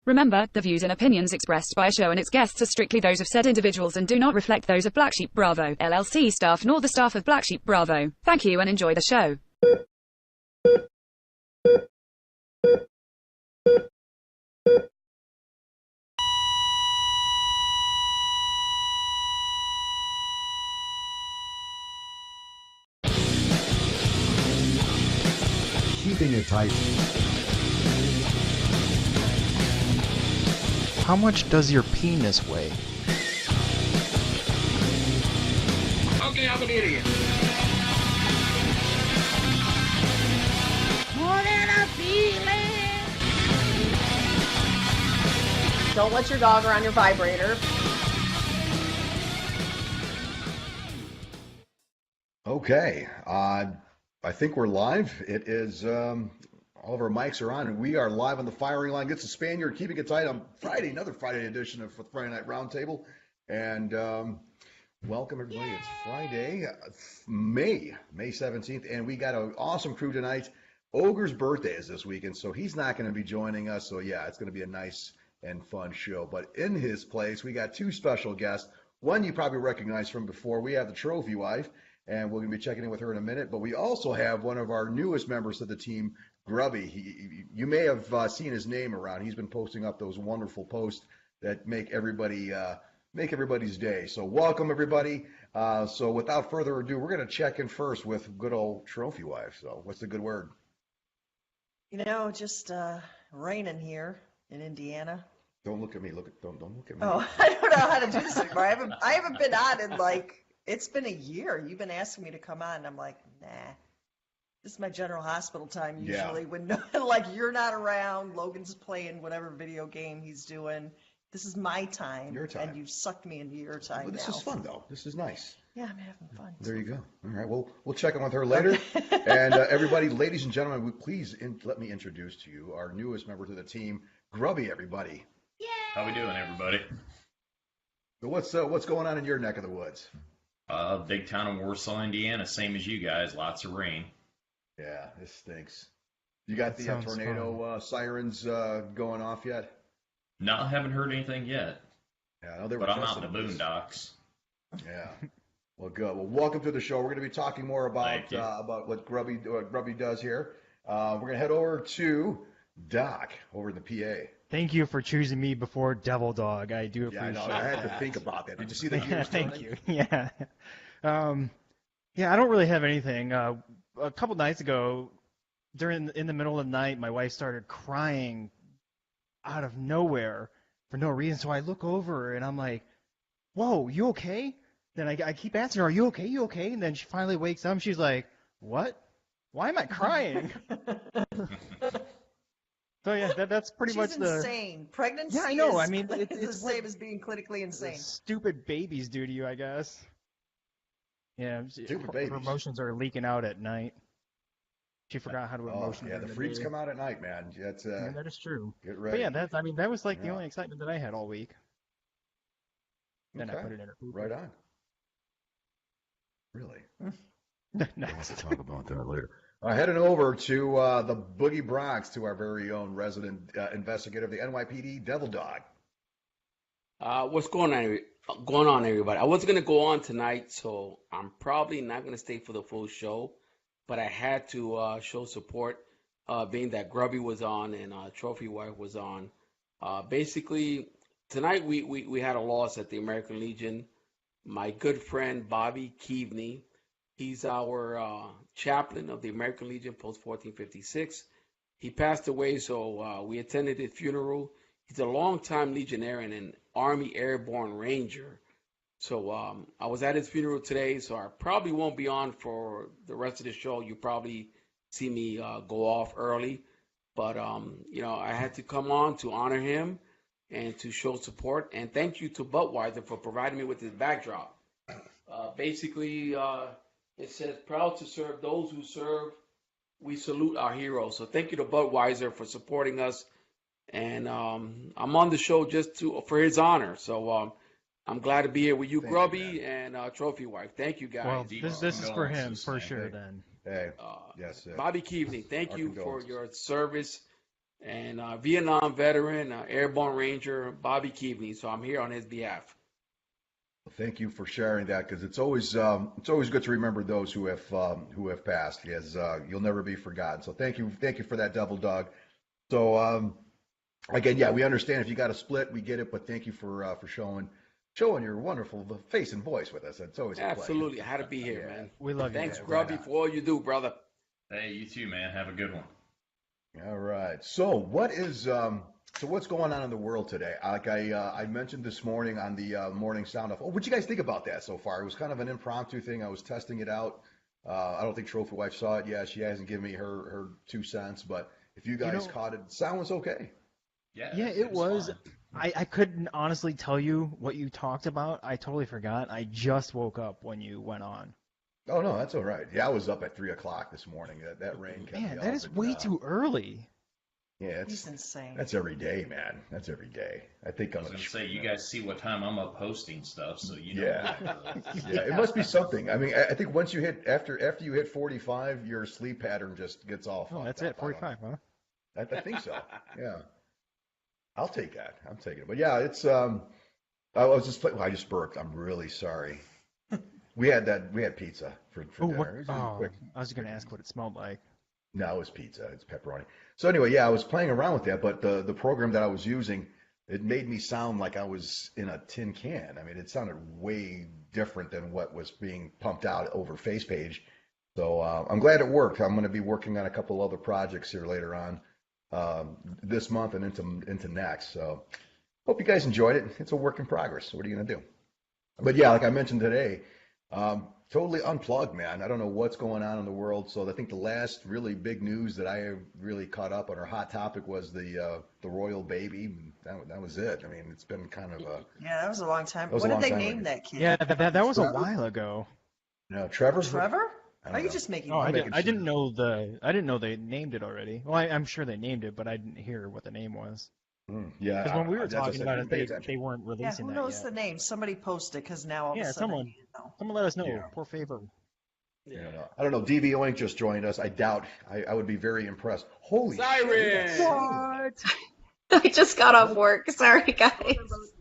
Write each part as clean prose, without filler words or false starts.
Remember, the views and opinions expressed by a show and its guests are strictly those of said individuals and do not reflect those of BlackSheep Bravo, LLC staff nor the staff of BlackSheep Bravo. Thank you and enjoy the show. Keeping it tight. How much does your penis weigh? Okay, I'm an idiot. More than a feeling. Don't let your dog around your vibrator. Okay, I think we're live. It is, all of our mics are on, and we are live on the firing line. It's a Spaniard, keeping it tight on Friday, another Friday edition of Friday Night Roundtable. And welcome, everybody. It's Friday, May 17th, and we got an awesome crew tonight. Ogre's birthday is this weekend, so he's not going to be joining us. So, yeah, it's going to be a nice and fun show. But in his place, we got two special guests. One you probably recognize from before. We have the trophy wife, and we're going to be checking in with her in a minute. But we also have one of our newest members of the team, Grubby. You may have seen his name around. He's been posting up those wonderful posts that make everybody's day. So welcome, everybody. So without further ado, we're going to check in first with good old trophy wife. So what's the good word? You know, just raining here in Indiana. Don't look at me. Don't look at me. Oh, I don't know how to do this anymore. I haven't been on in it's been a year. You've been asking me to come on, and I'm like, nah. This is my general hospital time usually. Yeah. When you're not around, Logan's playing whatever video game he's doing. This is my time. Your time. And you've sucked me into your time. Well, this is fun though. This is nice. Yeah, I'm having fun. There you go. All right. Well, we'll check in with her later. And everybody, ladies and gentlemen, please let me introduce to you our newest member to the team, Grubby. Everybody. Yeah. How we doing, everybody? So what's going on in your neck of the woods? Big town of Warsaw, Indiana, same as you guys. Lots of rain. Yeah, this stinks. You got the tornado sirens going off yet? No, I haven't heard anything yet. Yeah, I know they were. But I'm out in the boondocks. Yeah. Well, good. Well, welcome to the show. We're going to be talking more about what Grubby does here. We're going to head over to Doc over in the PA. Thank you for choosing me before Devil Dog. I do appreciate it. Yeah, I know. I had to think about that. Did you see the gears Thank turning? you. Yeah. Yeah, I don't really have anything. A couple nights ago, in the middle of the night, my wife started crying out of nowhere for no reason. So I look over and I'm like, "Whoa, you okay?" Then I keep asking her, "Are you okay? You okay?" And then she finally wakes up. And she's like, "What? Why am I crying?" So yeah, that's pretty much She's the insane. Pregnancy. Yeah, I know. Is, I mean, it's the same as being clinically insane. Stupid babies do to you, I guess. Yeah, Stupid babies. Her emotions are leaking out at night. She forgot how to emotion. Yeah, the freaks come out at night, man. That's yeah, that is true. Get ready. But yeah, that was like the only excitement that I had all week. Then I put it in her poop. Right on. Really? Nice. We'll have to talk about that later. Heading over to the Boogie Bronx to our very own resident investigator of the NYPD, Devil Dog. What's going on, everybody? I wasn't going to go on tonight, so I'm probably not going to stay for the full show, but I had to show support, being that Grubby was on and Trophy Wife was on. Basically, tonight we had a loss at the American Legion. My good friend Bobby Keaveney, he's our chaplain of the American Legion Post 1456. He passed away, so we attended his funeral. He's a longtime Legionnaire and an Army Airborne Ranger. So I was at his funeral today, so I probably won't be on for the rest of the show. You probably see me go off early. But, I had to come on to honor him and to show support. And thank you to Budweiser for providing me with this backdrop. Basically, it says, "Proud to serve those who serve. We salute our heroes." So thank you to Budweiser for supporting us. And I'm on the show just for his honor. So I'm glad to be here with you, Grubby, and Trophy Wife. Thank you, guys. Well, this is for him, for sure, then. Hey, yes. Bobby Keaveney, thank you for your service and Vietnam veteran, Airborne Ranger Bobby Keaveney. So I'm here on his behalf. Thank you for sharing that, because it's always good to remember those who have passed, because you'll never be forgotten. So thank you for that, Devil Dog. So again, yeah, we understand if you got a split, we get it, but thank you for showing your wonderful face and voice with us. It's always a pleasure. Absolutely, I had to be here, man. We love you. Thanks, Yeah, Grubby, right for all you do, brother. Hey, you too, man. Have a good one. All right. So what's going on in the world today? Like I mentioned this morning on the morning sound off. Oh, what'd you guys think about that so far? It was kind of an impromptu thing. I was testing it out. I don't think Trophy Wife saw it yet. She hasn't given me her 2 cents, but if you guys caught it, the sound was okay. Yeah, it was. I couldn't honestly tell you what you talked about. I totally forgot. I just woke up when you went on. Oh no, that's all right. Yeah, I was up at 3:00 this morning. That rain kept me Man, up. that is way too early. Yeah, He's insane. That's every day, man. That's every day. I think I was going to say, you guys see what time I'm up posting stuff, so you know. Yeah. Yeah, it must be something. I mean, I think once you hit after you hit 45, your sleep pattern just gets all fucked Oh, that's up. it. 45, huh? I think so. Yeah. I'll take that. I'm taking it. But yeah, it's I was just I just burped. I'm really sorry. We had pizza for dinner. It was quick. I was going to ask what it smelled like. No, it's pizza. It's pepperoni. So anyway, yeah, I was playing around with that, but the program that I was using, it made me sound like I was in a tin can. I mean, it sounded way different than what was being pumped out over FacePage. So I'm glad it worked. I'm going to be working on a couple other projects here later on this month and into next. So hope you guys enjoyed it. It's a work in progress. What are you going to do? But yeah, like I mentioned today, totally unplugged, man. I don't know what's going on in the world. So I think the last really big news that I really caught up on, or hot topic, was the royal baby. That was it. I mean, it's been kind of a that was a long time. was What a did long they time name ago. that kid? Yeah, that was a while ago. Trevor. Trevor? I don't Are you know. just making? Oh, I up? didn't know they named it already. Well, I'm sure they named it, but I didn't hear what the name was. Yeah. Because when we were that's what I talking said, about didn't it, pay they attention. weren't Yeah, releasing who that knows yet. the name? Somebody posted because now all of Yeah, a sudden, someone. you know. Someone let us know. Yeah. Por favor. I don't know. DV Oink just joined us. I doubt. I would be very impressed. Holy Siren! shit! What? I just got off work. Sorry, guys.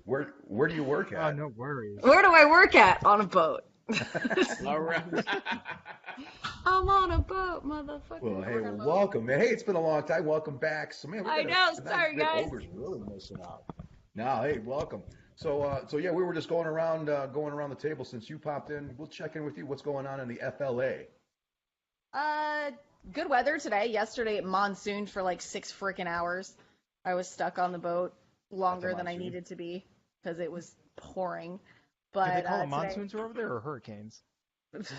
Where do you work Oh, at? no worries. Where do I work at? On a boat. All right. I'm on a boat, motherfucker. Well, hey, welcome, man. Hey, it's been a long time. Welcome back. So, man, I know, sorry, guys. Ogre's really missing out. No, hey, welcome. So yeah, we were just going around the table since you popped in. We'll check in with you. What's going on in the FLA? Good weather today. Yesterday it monsooned for like 6 freaking hours. I was stuck on the boat longer than I monsoon? needed to be because it was pouring. But Did they call them today- monsoons over there or hurricanes? It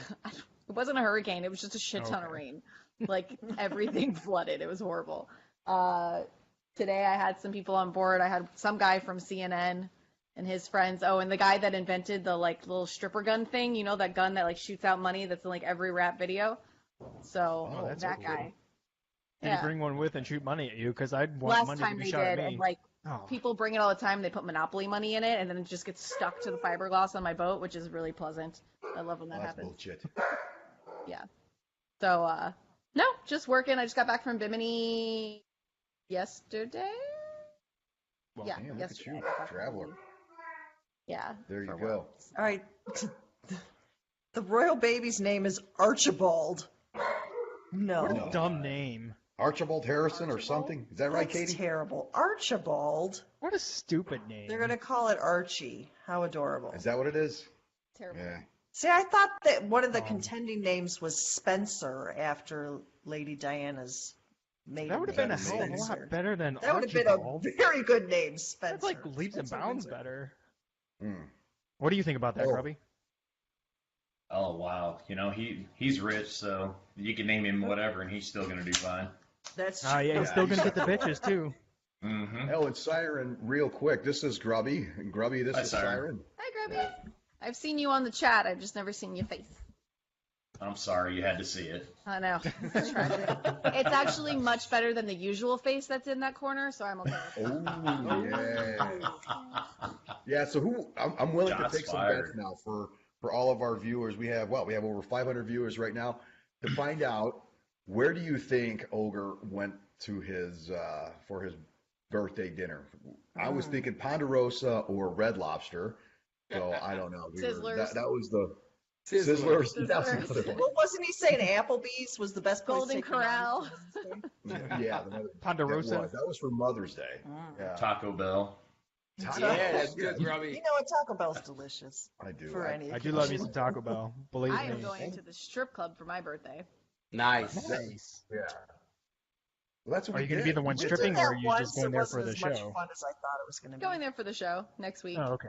wasn't a hurricane. It was just a shit ton of rain. Like everything flooded. It was horrible. Today I had some people on board. I had some guy from CNN and his friends. Oh, and the guy that invented the like little stripper gun thing. You know, that gun that like shoots out money that's in like every rap video. So Oh, that's that cool. guy. Did he bring one with and shoot money at you? Because I'd want Last money time to be they shot did, at me. and like Oh. people bring it all the time. They put Monopoly money in it, and then it just gets stuck to the fiberglass on my boat, which is really pleasant. I love when that That's happens. bullshit. Yeah. So no, just working. I just got back from Bimini yesterday. Well, Yeah, Man, look at yesterday. you, I got back from traveler. Bimini. Yeah. There you for go. work. All right. The royal baby's name is Archibald. No. What a dumb name. Archibald Harrison or Archibald? something? Is that right, That's Katie? terrible. Archibald. What a stupid name. They're going to call it Archie. How adorable. Is that what it is? Terrible. Yeah. See, I thought that one of the contending names was Spencer after Lady Diana's maiden That would have name been a was hell of a Spencer. lot better than That would have been Archibald. a very good name, Spencer. That's like leaps and Spencer bounds Windsor. better. Hmm. What do you think about that, Oh. Grubby? Oh wow, he's rich, so you can name him whatever, and he's still gonna do fine. That's true. Ah, yeah, he's still gonna get the bitches too. Mm-hmm. Oh, and Siren, real quick. This is Grubby. And Grubby, this Hi, is Siren. Siren. Hi, Grubby. I've seen you on the chat. I've just never seen your face. I'm sorry you had to see it. I know. It's tragic. It's actually much better than the usual face that's in that corner, so I'm okay with that. Oh, yeah. Yeah, so I'm willing Shots to take some fired. bets now for all of our viewers. We have over 500 viewers right now to find out, where do you think Ogre went to his for his birthday dinner. I was thinking Ponderosa or Red Lobster, so I don't know. Sizzlers. That was the Sizzlers. Sizzlers. That's Sizzlers. another one. Well, wasn't he saying Applebee's was the best place Golden to take your Corral. money for Mother's Day? Yeah, Ponderosa. That was for Mother's Day. Yeah. Taco Bell. Yeah, that's good, Grubby. You know what? Taco Bell's delicious. I do. For any I do love me occasion. some Taco Bell. Believe I am me. going to the strip club for my birthday. Nice. Nice. Yeah. Well, that's what Are we you going to did. be the one We did stripping, Did or that are you once, just going it there for wasn't the as much show? fun as I thought it was going to be. Going there for the show next week. Oh, okay.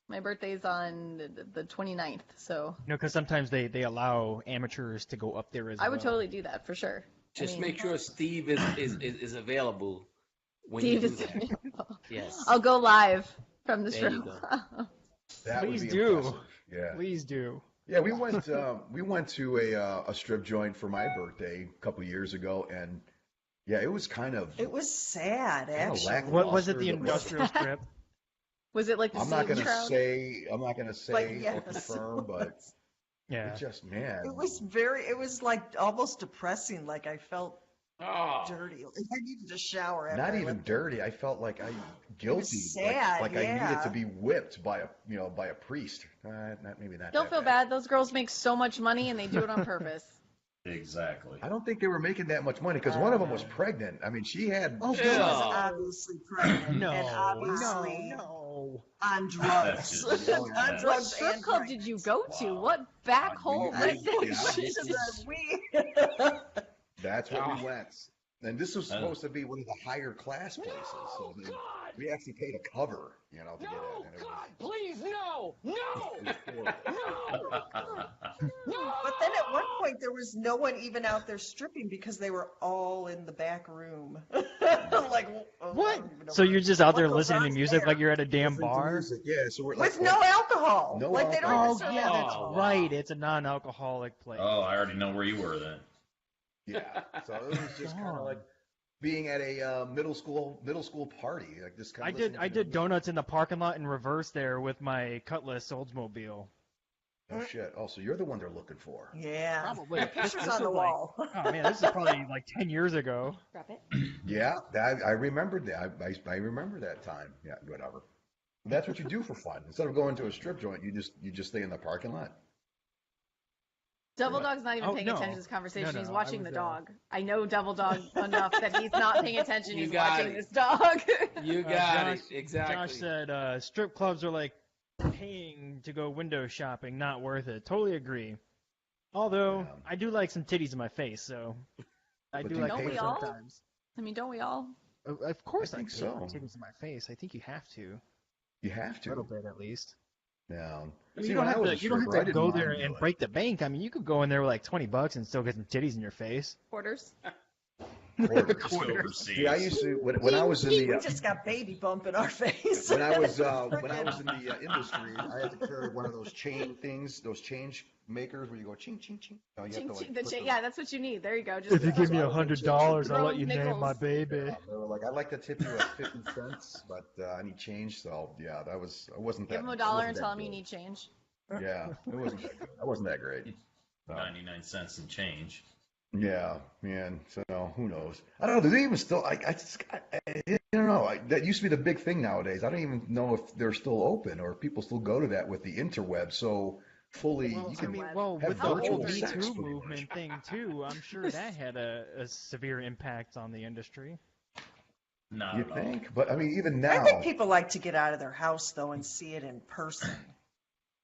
My birthday's on the 29th, so No, because sometimes they allow amateurs to go up there as well. I would totally do that for sure. Just make sure Steve is available when Steve you do is that. available. Yes. I'll go live from the There you show. That would Please be do. impressive. Yeah. Please do. Yeah, we went to a strip joint for my birthday a couple years ago, and yeah, it was kind of. It was sad, Kinda actually. lackluster. What was it? The It was- industrial strip? Was it like the I'm not Seaton gonna crowd? say. I'm not gonna say or yes, confirm, but Yeah. it just man. It was like almost depressing. Like I felt Oh, dirty. Like I needed a shower. After Not I even left there. dirty. I felt like I guilty, sad, like I needed yeah. to be whipped by a priest. Maybe not. Don't that feel bad. Those girls make so much money and they do it on purpose. Exactly. I don't think they were making that much money because one of them was pregnant. I mean, she had. Oh, Yeah. she was obviously pregnant No. and obviously No. on drugs. That's just- on What What drugs strip and club drugs. did you go to? Wow. What back hole I- was this? yeah, We That's where Oh. we went. And this was supposed to be one of the higher class places. So we actually paid a cover, to get in. And it was, Please, no! No! it was horrible. But then at one point there was no one even out there stripping because they were all in the back room. Like I What? don't even know So you're just out there what goes listening to on music there. like you're at a damn Listening to bar? music, yeah, so we're like, with no alcohol. No Like they don't alcohol. even Oh, serve yeah, that's alcohol. right. It's a non-alcoholic place. Oh, I already know where you were then. yeah. So it was just kind of God. like being at a middle school party, like this kind I did donuts in the parking lot in reverse there with my Cutlass Oldsmobile. Oh shit! Oh, so you're the one they're looking for. Yeah. Probably. Pictures This on the was like- wall. Oh man, this is probably like 10 years ago. Drop it. Yeah, I remembered that. I remember that time. Yeah, whatever. That's what you do for fun. Instead of going to a strip joint, you just stay in the parking lot. Double Dog's not even Oh, paying no. attention to this conversation. No, He's I watching was, the dog. I know Double Dog enough that he's not paying attention. You He's got watching it. this dog. you got Josh, it. Exactly. Josh said strip clubs are like paying to go window shopping, not worth it. Totally agree. Although Yeah. I do like some titties in my face, so I But do do you like pay it for them? sometimes. I mean, don't we all? Of course, I think pay so. for titties in my face. I think you have to, You have a little to. bit at least. Yeah. I mean, See, you don't when I have was to. a You don't have stripper, I to didn't go mind there doing and it. break the bank. I mean, you could go in there with like $20 and still get some titties in your face. Quarters. Quarters. Quarters. See, I used to when I was in We the just got baby bump in our face. when I was in the industry, I had to carry one of those chain things, those change makers where you go ching ching ching. You have Ching, to, like, ching, the put chain. those- Yeah, that's what you need. There you go. Just If you give me throw $100, I'll let you nickels. name my baby. They were like, I'd like to tip you at 50 cents, but I need change. So yeah, I wasn't that. Give him it $1 wasn't and that tell him you good. need change. Yeah, it wasn't that good. I wasn't that great. 99 cents and change. Yeah, man. So who knows? I don't know. Do they even still? I don't know. That used to be the big thing nowadays. I don't even know if they're still open or if people still go to that with the interweb. So fully, Well, you I can. mean, well, have with the whole virtual Me sex Too pretty movement much. thing too, I'm sure that had a severe impact on the industry. Not You at all. think? But I mean, even I now, think people like to get out of their house though and see it in person.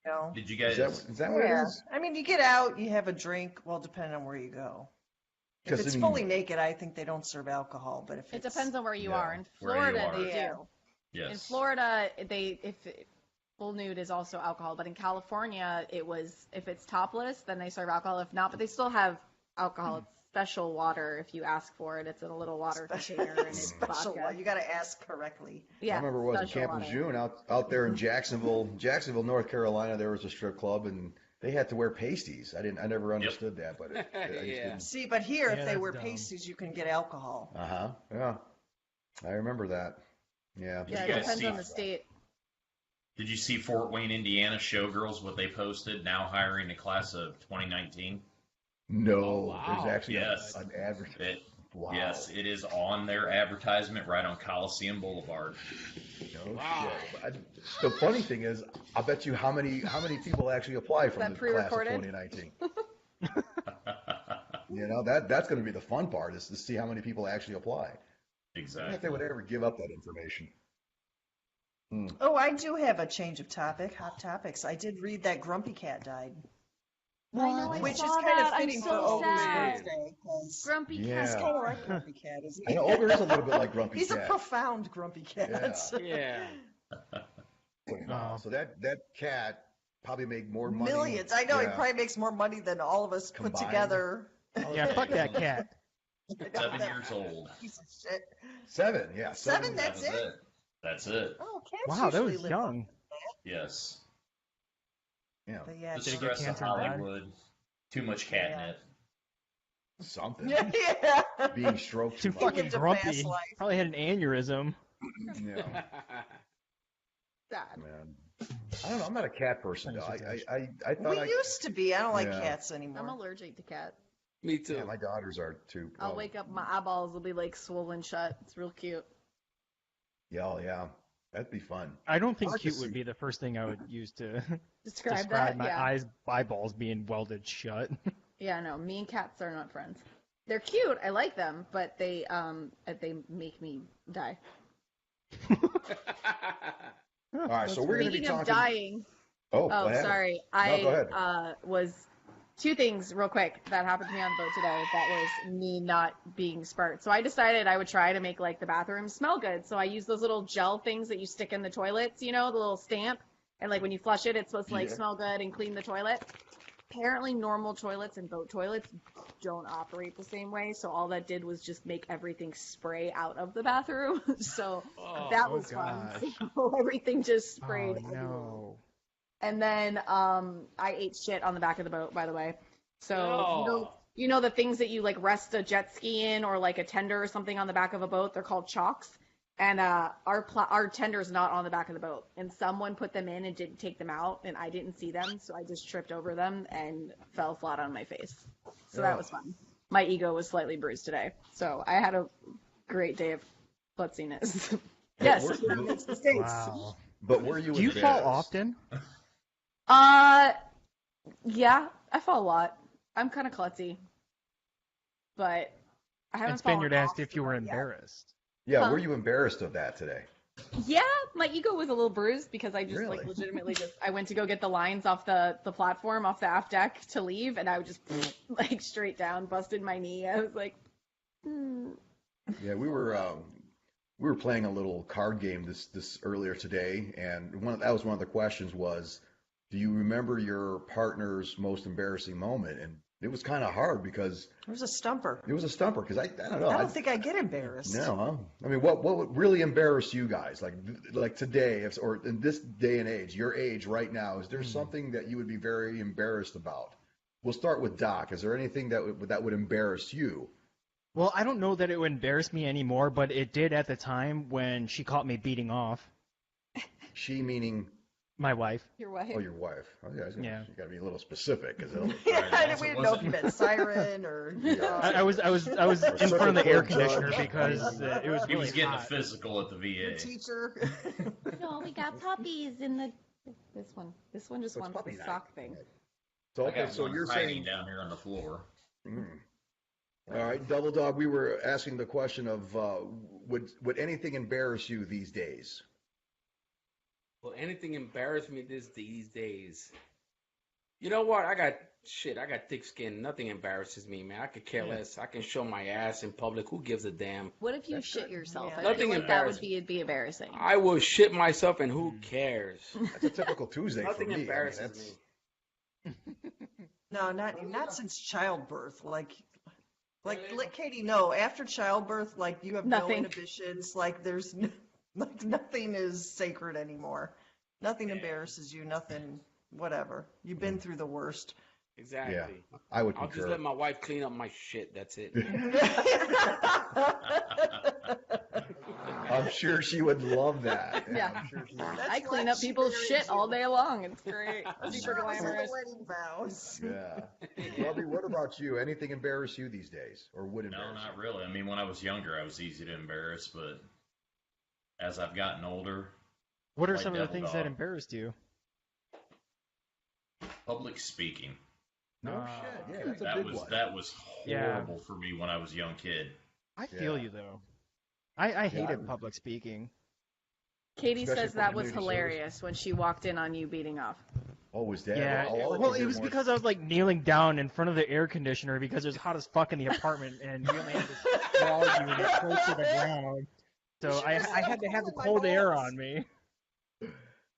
You know? Did you is guys? that what it Yeah. is? I mean, you get out, you have a drink. Well, depending on where you go. If 'Cause, it's I mean- fully naked, I think they don't serve alcohol. But if It it's, depends on where you Yeah, are. In where you Florida, are. they Yeah. do. Yes. In Florida, full nude is also alcohol, but in California, if it's topless, then they serve alcohol. If not, but they still have alcohol. It's special water if you ask for it. It's in a little water container and it's special. vodka. You got to ask correctly. Yeah, I remember it was in special Camp water. Lejeune out there in Jacksonville, North Carolina. There was a strip club, and they had to wear pasties. I never understood that, but Yeah. See, but here, Yeah, if they that's wear dumb. pasties, you can get alcohol. Yeah, I remember that. Yeah. Yeah, You it guys depends see- on the state. Did you see Fort Wayne, Indiana showgirls, what they posted, now hiring the class of 2019? No, Oh, wow. there's actually Yes. an advert. Wow. Yes, it is on their advertisement right on Coliseum Boulevard. No Wow. shit. The funny thing is, I bet you how many people actually apply from that the class of pre-recorded? 2019. That's going to be the fun part, is to see how many people actually apply. I don't Exactly. know if they would ever give up that information. Oh, I do have a change of topic, hot topics. I did read that Grumpy Cat died. I know, I Which is saw kind that. of I'm fitting for so Ogre's sad. birthday. 'Cause Grumpy Yeah. He's cat. kind of like Grumpy Cat, isn't I he? know Ogre is a little bit like Grumpy He's a Cat. profound Grumpy Cat. Yeah. Yeah. So that cat probably made more money. Millions. I know he Yeah. probably makes more money than all of us put Combined. together. Yeah, fuck that cat. 7 years old. Piece of shit. 7, yeah. Seven, that's That was it? That's it. Oh, cats Wow, that usually was live young. Yes. Yeah. But yeah, The Did he get stress of cancer and die? Hollywood. Too much catnip. Something. yeah. Being stroked Too too fucking lived a grumpy. fast life. Probably had an aneurysm. Yeah, Sad. man. I don't know. I'm not a cat person, though. I We thought used to be. I don't like Yeah. cats anymore. I'm allergic to cats. Me too. Yeah, my daughters are too. I'll Oh, wake up, my eyeballs will be like swollen shut. It's real cute. yeah. That'd be fun. I don't think I'd like to cute would see- be the first thing I would use to Describe describe that. my Yeah. eyeballs being welded shut. Yeah, no, me and cats are not friends. They're cute. I like them, but they make me die. All right, so we're going to be Speaking of talking. dying, Oh, oh, what happened? sorry. No, go ahead. I was two things real quick that happened to me on the boat today. That was me not being smart. So I decided I would try to make like the bathroom smell good. So I used those little gel things that you stick in the toilets, the little stamp, and like when you flush it, it's supposed to like Yeah. smell good and clean the toilet. Apparently, normal toilets and boat toilets don't operate the same way. So all that did was just make everything spray out of the bathroom. So that was fun. gosh. So everything just Oh sprayed everywhere. no. And then I ate shit on the back of the boat, by the way. So No. you know the things that you like rest a jet ski in, or like a tender or something on the back of a boat. They're called chocks. And our tender's not on the back of the boat. And someone put them in and didn't take them out, and I didn't see them, so I just tripped over them and fell flat on my face. So that was fun. My ego was slightly bruised today. So I had a great day of klutziness. Yes, But makes mistakes. Wow. were you Do you fall embarrassed? often? Yeah, I fall a lot. I'm kind of klutzy, but I haven't And Spaniard fallen asked off if you were the boat yet. embarrassed. Yeah, Huh? were you embarrassed of that today? Yeah, my ego was a little bruised because I just Really? like legitimately I went to go get the lines off the platform, off the aft deck to leave, and I would just like straight down, busted my knee. I was like, Yeah, we were playing a little card game this earlier today, and that was one of the questions was, do you remember your partner's most embarrassing moment? And it was kind of hard because It was a stumper. it was a stumper because I don't know. I don't think I get embarrassed. No, huh? I mean, what would really embarrass you guys? Like today, or in this day and age, your age right now, is there something that you would be very embarrassed about? We'll start with Doc. Is there anything that would embarrass you? Well, I don't know that it would embarrass me anymore, but it did at the time when she caught me beating off She meaning, my wife. your wife. oh, your wife. Oh, Yeah. You got to be a little specific because Yeah, we didn't know if you meant siren or. I was in front of the air conditioner because it was He really was getting a hot. physical at the VA. teacher. No, we got puppies in the. This one just So it's wants puppy the night. sock thing. So I okay, got so one you're hiding saying, down here on the floor. all right, Double Dog. We were asking the question of would anything embarrass you these days? Will anything embarrass me these days? You know what? I got thick skin. Nothing embarrasses me, man. I could care less. I can show my ass in public. Who gives a damn? What if you shit yourself? Yeah. I Nothing feel like that would embarrassing. be embarrassing. I will shit myself, and who cares? That's a typical Tuesday for Nothing me. I mean, embarrasses that's- me. No, not since childbirth. Like let Katie know. After childbirth, like you have no Nothing. inhibitions. Like there's like nothing is sacred anymore. Nothing embarrasses you. Nothing, whatever. You've been through the worst. Exactly. Yeah, I would I'll just concur. let my wife clean up my shit. That's it. All I'm sure she would love that. Yeah. I'm sure she would. That's I clean why up she people's married shit you. all day long. It's great. I'm Super sure it was in glamorous. the wedding vows. Yeah. Robbie, what about you? Anything embarrass you these days, or would No, embarrass not you? really. I mean, when I was younger, I was easy to embarrass, but as I've gotten older, What are Like some of the devil things that dog. embarrassed you? public speaking. No shit. Yeah, that's a big one. That was Yeah. horrible for me when I was a young kid. I feel Yeah. you though. I hated Yeah. public speaking. Katie Especially says for that was community hilarious when she walked in on you beating off. Oh, was that? Yeah. I'll let Well, you it hear was more. because I was like kneeling down in front of the air conditioner because it was hot as fuck in the apartment, and you only had to sprawl you and it's close to the ground. So I had to have the cold air on me.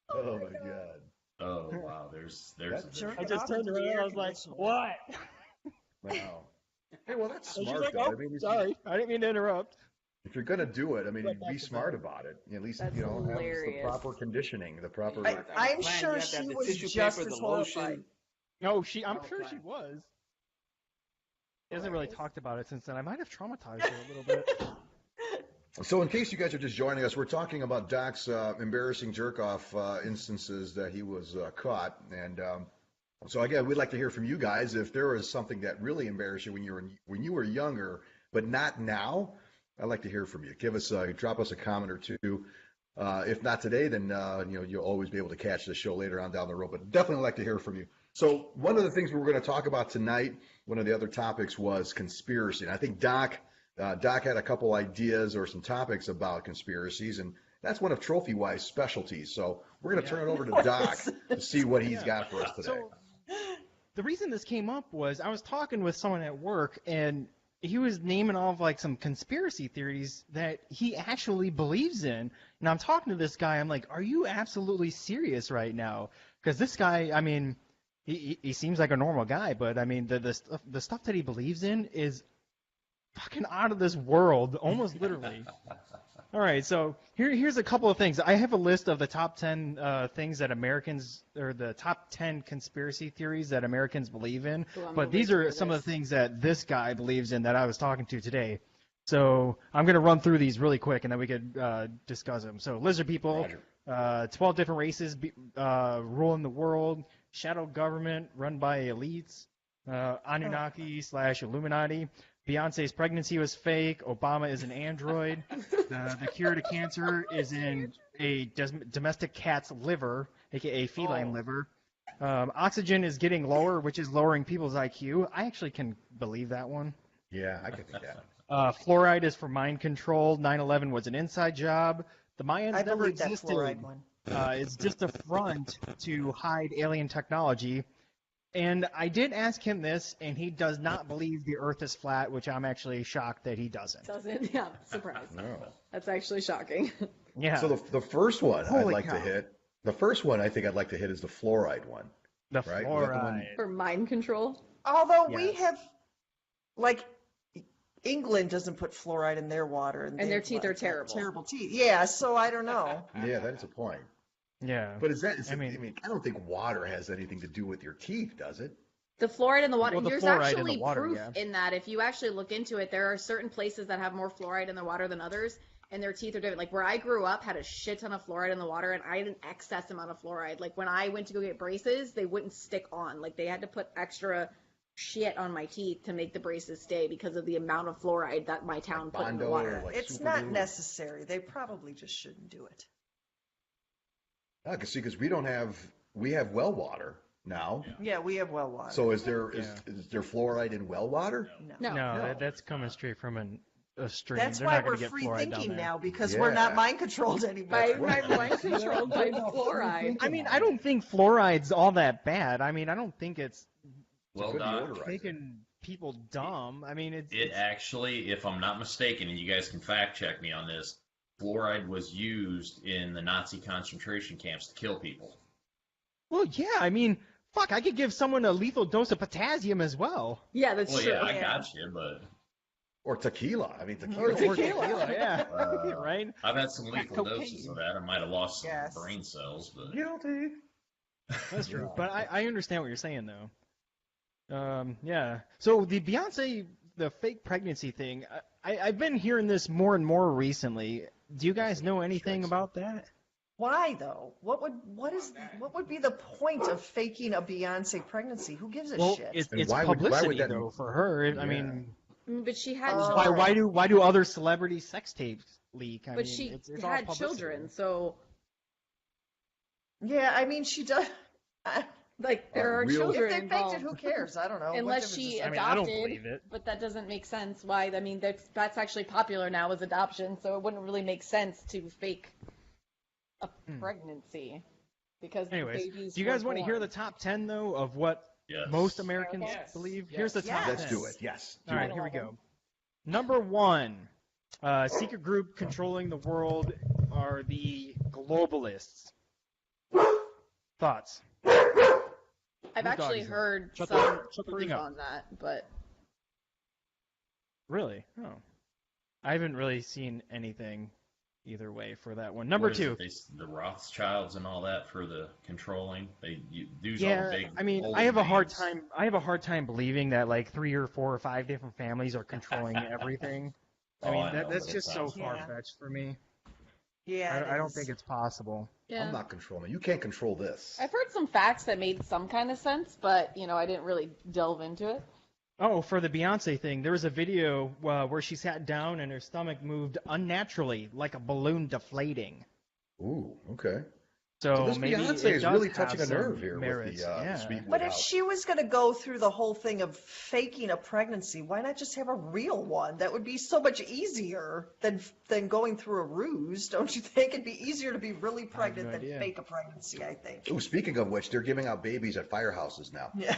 Oh my god. Oh wow, there's That's a sure. I difference. just turned around. I was like, "What?" Wow. Hey, well, that's And she's smart like, though. "Oh, I mean, sorry, I didn't mean to interrupt." if you're gonna do it, I mean, Went back be to smart bed. about it. At least That's have the hilarious. proper conditioning, the proper. I- You have to have a I'm plan, sure you have to have she the was tissue just paper, as the lotion. horrified. No, I'm Oh, sure she fine. was. She hasn't really talked about it since then. I might have traumatized her a little bit. So, in case you guys are just joining us, we're talking about Doc's embarrassing jerk-off instances that he was caught, and so again, we'd like to hear from you guys if there was something that really embarrassed you when you were younger, but not now. I'd like to hear from you. Drop us a comment or two. If not today, then you'll always be able to catch the show later on down the road. But definitely like to hear from you. So one of the things we were going to talk about tonight, one of the other topics was conspiracy, and I think Doc had a couple ideas or some topics about conspiracies, and that's one of Trophy Wise specialties. So we're going to turn it over to Doc to see what he's got for us today. So the reason this came up was I was talking with someone at work, and he was naming off like some conspiracy theories that he actually believes in. And I'm talking to this guy. I'm like, "Are you absolutely serious right now?" Because this guy, I mean, he seems like a normal guy, but I mean, the stuff that he believes in is fucking out of this world, almost literally. All right, so here's a couple of things. I have a list of the top 10 things that Americans, or the top 10 conspiracy theories that Americans believe in. Ooh, I'm But gonna these wait are for some of this. the things that this guy believes in that I was talking to today. So I'm going to run through these really quick, and then we could discuss them. So lizard people, 12 different races ruling the world, shadow government run by elites, Anunnaki / Illuminati. Beyonce's pregnancy was fake. Obama is an android. The cure to cancer is in a domestic cat's liver, aka feline liver. Oxygen is getting lower, which is lowering people's IQ. I actually can believe that one. Yeah, I can think that. Fluoride is for mind control. 9/11 was an inside job. The Mayans I never believe that existed. fluoride one. It's just a front to hide alien technology. And I did ask him this, and he does not believe the Earth is flat, which I'm actually shocked that he doesn't. Doesn't? Yeah, surprise. No. That's actually shocking. Yeah. So the first one I'd Holy like cow. to hit. The first one I think I'd like to hit is the fluoride one. the right? Was that the one- fluoride. For mind control. Although we Yes. have, like, England doesn't put fluoride in their water, and And they their have, teeth are like, terrible. Terrible teeth. Yeah, so I don't know. Yeah, that's a point. Yeah. But I I mean, mean- I don't think water has anything to do with your teeth, does it? The fluoride in the water. Well, the There's fluoride in the actually water, proof yeah. in that if you actually look into it, there are certain places that have more fluoride in their water than others, and their teeth are different. Like where I grew up had a shit ton of fluoride in the water, and I had an excess amount of fluoride. Like when I went to go get braces, they wouldn't stick on. Like they had to put extra shit on my teeth to make the braces stay because of the amount of fluoride that my town Like put in the Bondo water. or like It's super not glue? necessary. They probably just shouldn't do it. Because we have well water now. Yeah, we have well water. So is there fluoride in well water? No. No, that's coming straight from a stream. That's They're why not we're gonna get free fluoride down thinking there. now because we're not Yeah. mind controlled anymore. My mind controlled by fluoride. I mean, I don't think fluoride's all that bad. I mean, I don't think it's Well, good Doc, deodorizer. making people dumb. I mean, it actually, if I'm not mistaken, and you guys can fact check me on this, fluoride was used in the Nazi concentration camps to kill people. well, yeah. I mean, fuck, I could give someone a lethal dose of potassium as well. Yeah, that's Well, true. yeah, I Yeah. got you, but Or tequila? I mean, Or tequila. tequila, yeah. Uh, right? I've had some lethal Cocaine. doses of that. I might have lost some Yes. brain cells, but Guilty. That's true. But I understand what you're saying, though. Yeah. So the Beyonce the fake pregnancy thing, I've been hearing this more and more recently. Do you guys know anything about that? Why though? What would be the point of faking a Beyonce pregnancy? Who gives a Well, shit? it's why would publicity that- though for her. I Yeah. mean, But she had Oh. children. why do other celebrity sex tapes leak? I But mean, she it's all had publicity. children, so Yeah, I mean she does. like there are real- children If they faked involved. it, who cares? I don't know. What Unless difference she does I it mean, make? I don't adopted, believe it. but that doesn't make sense. Why? I mean, that's actually popular now as adoption, so it wouldn't really make sense to fake a pregnancy because Anyways, babies. do you guys were want to hear born. the top 10 though of what Yes. most Americans Yes. believe? Yes. Here's the top Yes. 10. Let's do it. Yes. All right, here we go. Number 1, secret group controlling the world are the globalists. Thoughts? I've Whose actually dog is that? heard Shut some the proof thing up. on that, but Really? Oh. I haven't really seen anything either way for that one. Number What is 2. it? The Rothschilds and all that for the controlling. These all Yeah, big. I mean, old I have a hard names. time. I have a hard time believing that like 3 or 4 or 5 different families are controlling everything. I Oh, mean, I know, that's but it just so sounds Yeah. far fetched for me. Yeah, it I don't is. think it's possible. yeah. I'm not controlling. You can't control this. I've heard some facts that made some kind of sense, but I didn't really delve into it. Oh, for the Beyonce thing, there was a video where she sat down and her stomach moved unnaturally, like a balloon deflating. Ooh, okay. So, So this maybe Beyonce it is does really have touching a some nerve here merits. with the Yeah. Sweetwood But if House. she was going to go through the whole thing of faking a pregnancy, why not just have a real one? That would be so much easier than going through a ruse, don't you think? It'd be easier to be really pregnant no than idea. fake a pregnancy, I think. Ooh, speaking of which, they're giving out babies at firehouses now. Yeah.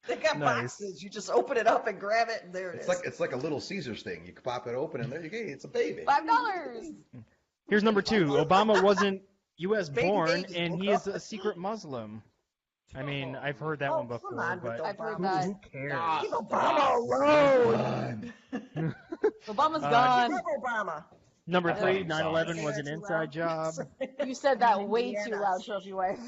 They got Nice. boxes. You just open it up and grab it, and there it is. It's like a Little Caesars thing. You pop it open, and there you go. It's a baby. $5. Here's number 2. Obama wasn't U.S. Baby, born, baby. and he is a secret Muslim. I mean, I've heard that Oh, one come before, on with but I've heard Obama. that. who cares? Ah, Leave Obama alone. Obama's I gone. love Obama. Number 3, Yeah. 9/11 was an inside job. You said that way too Indiana. loud, trophy wife.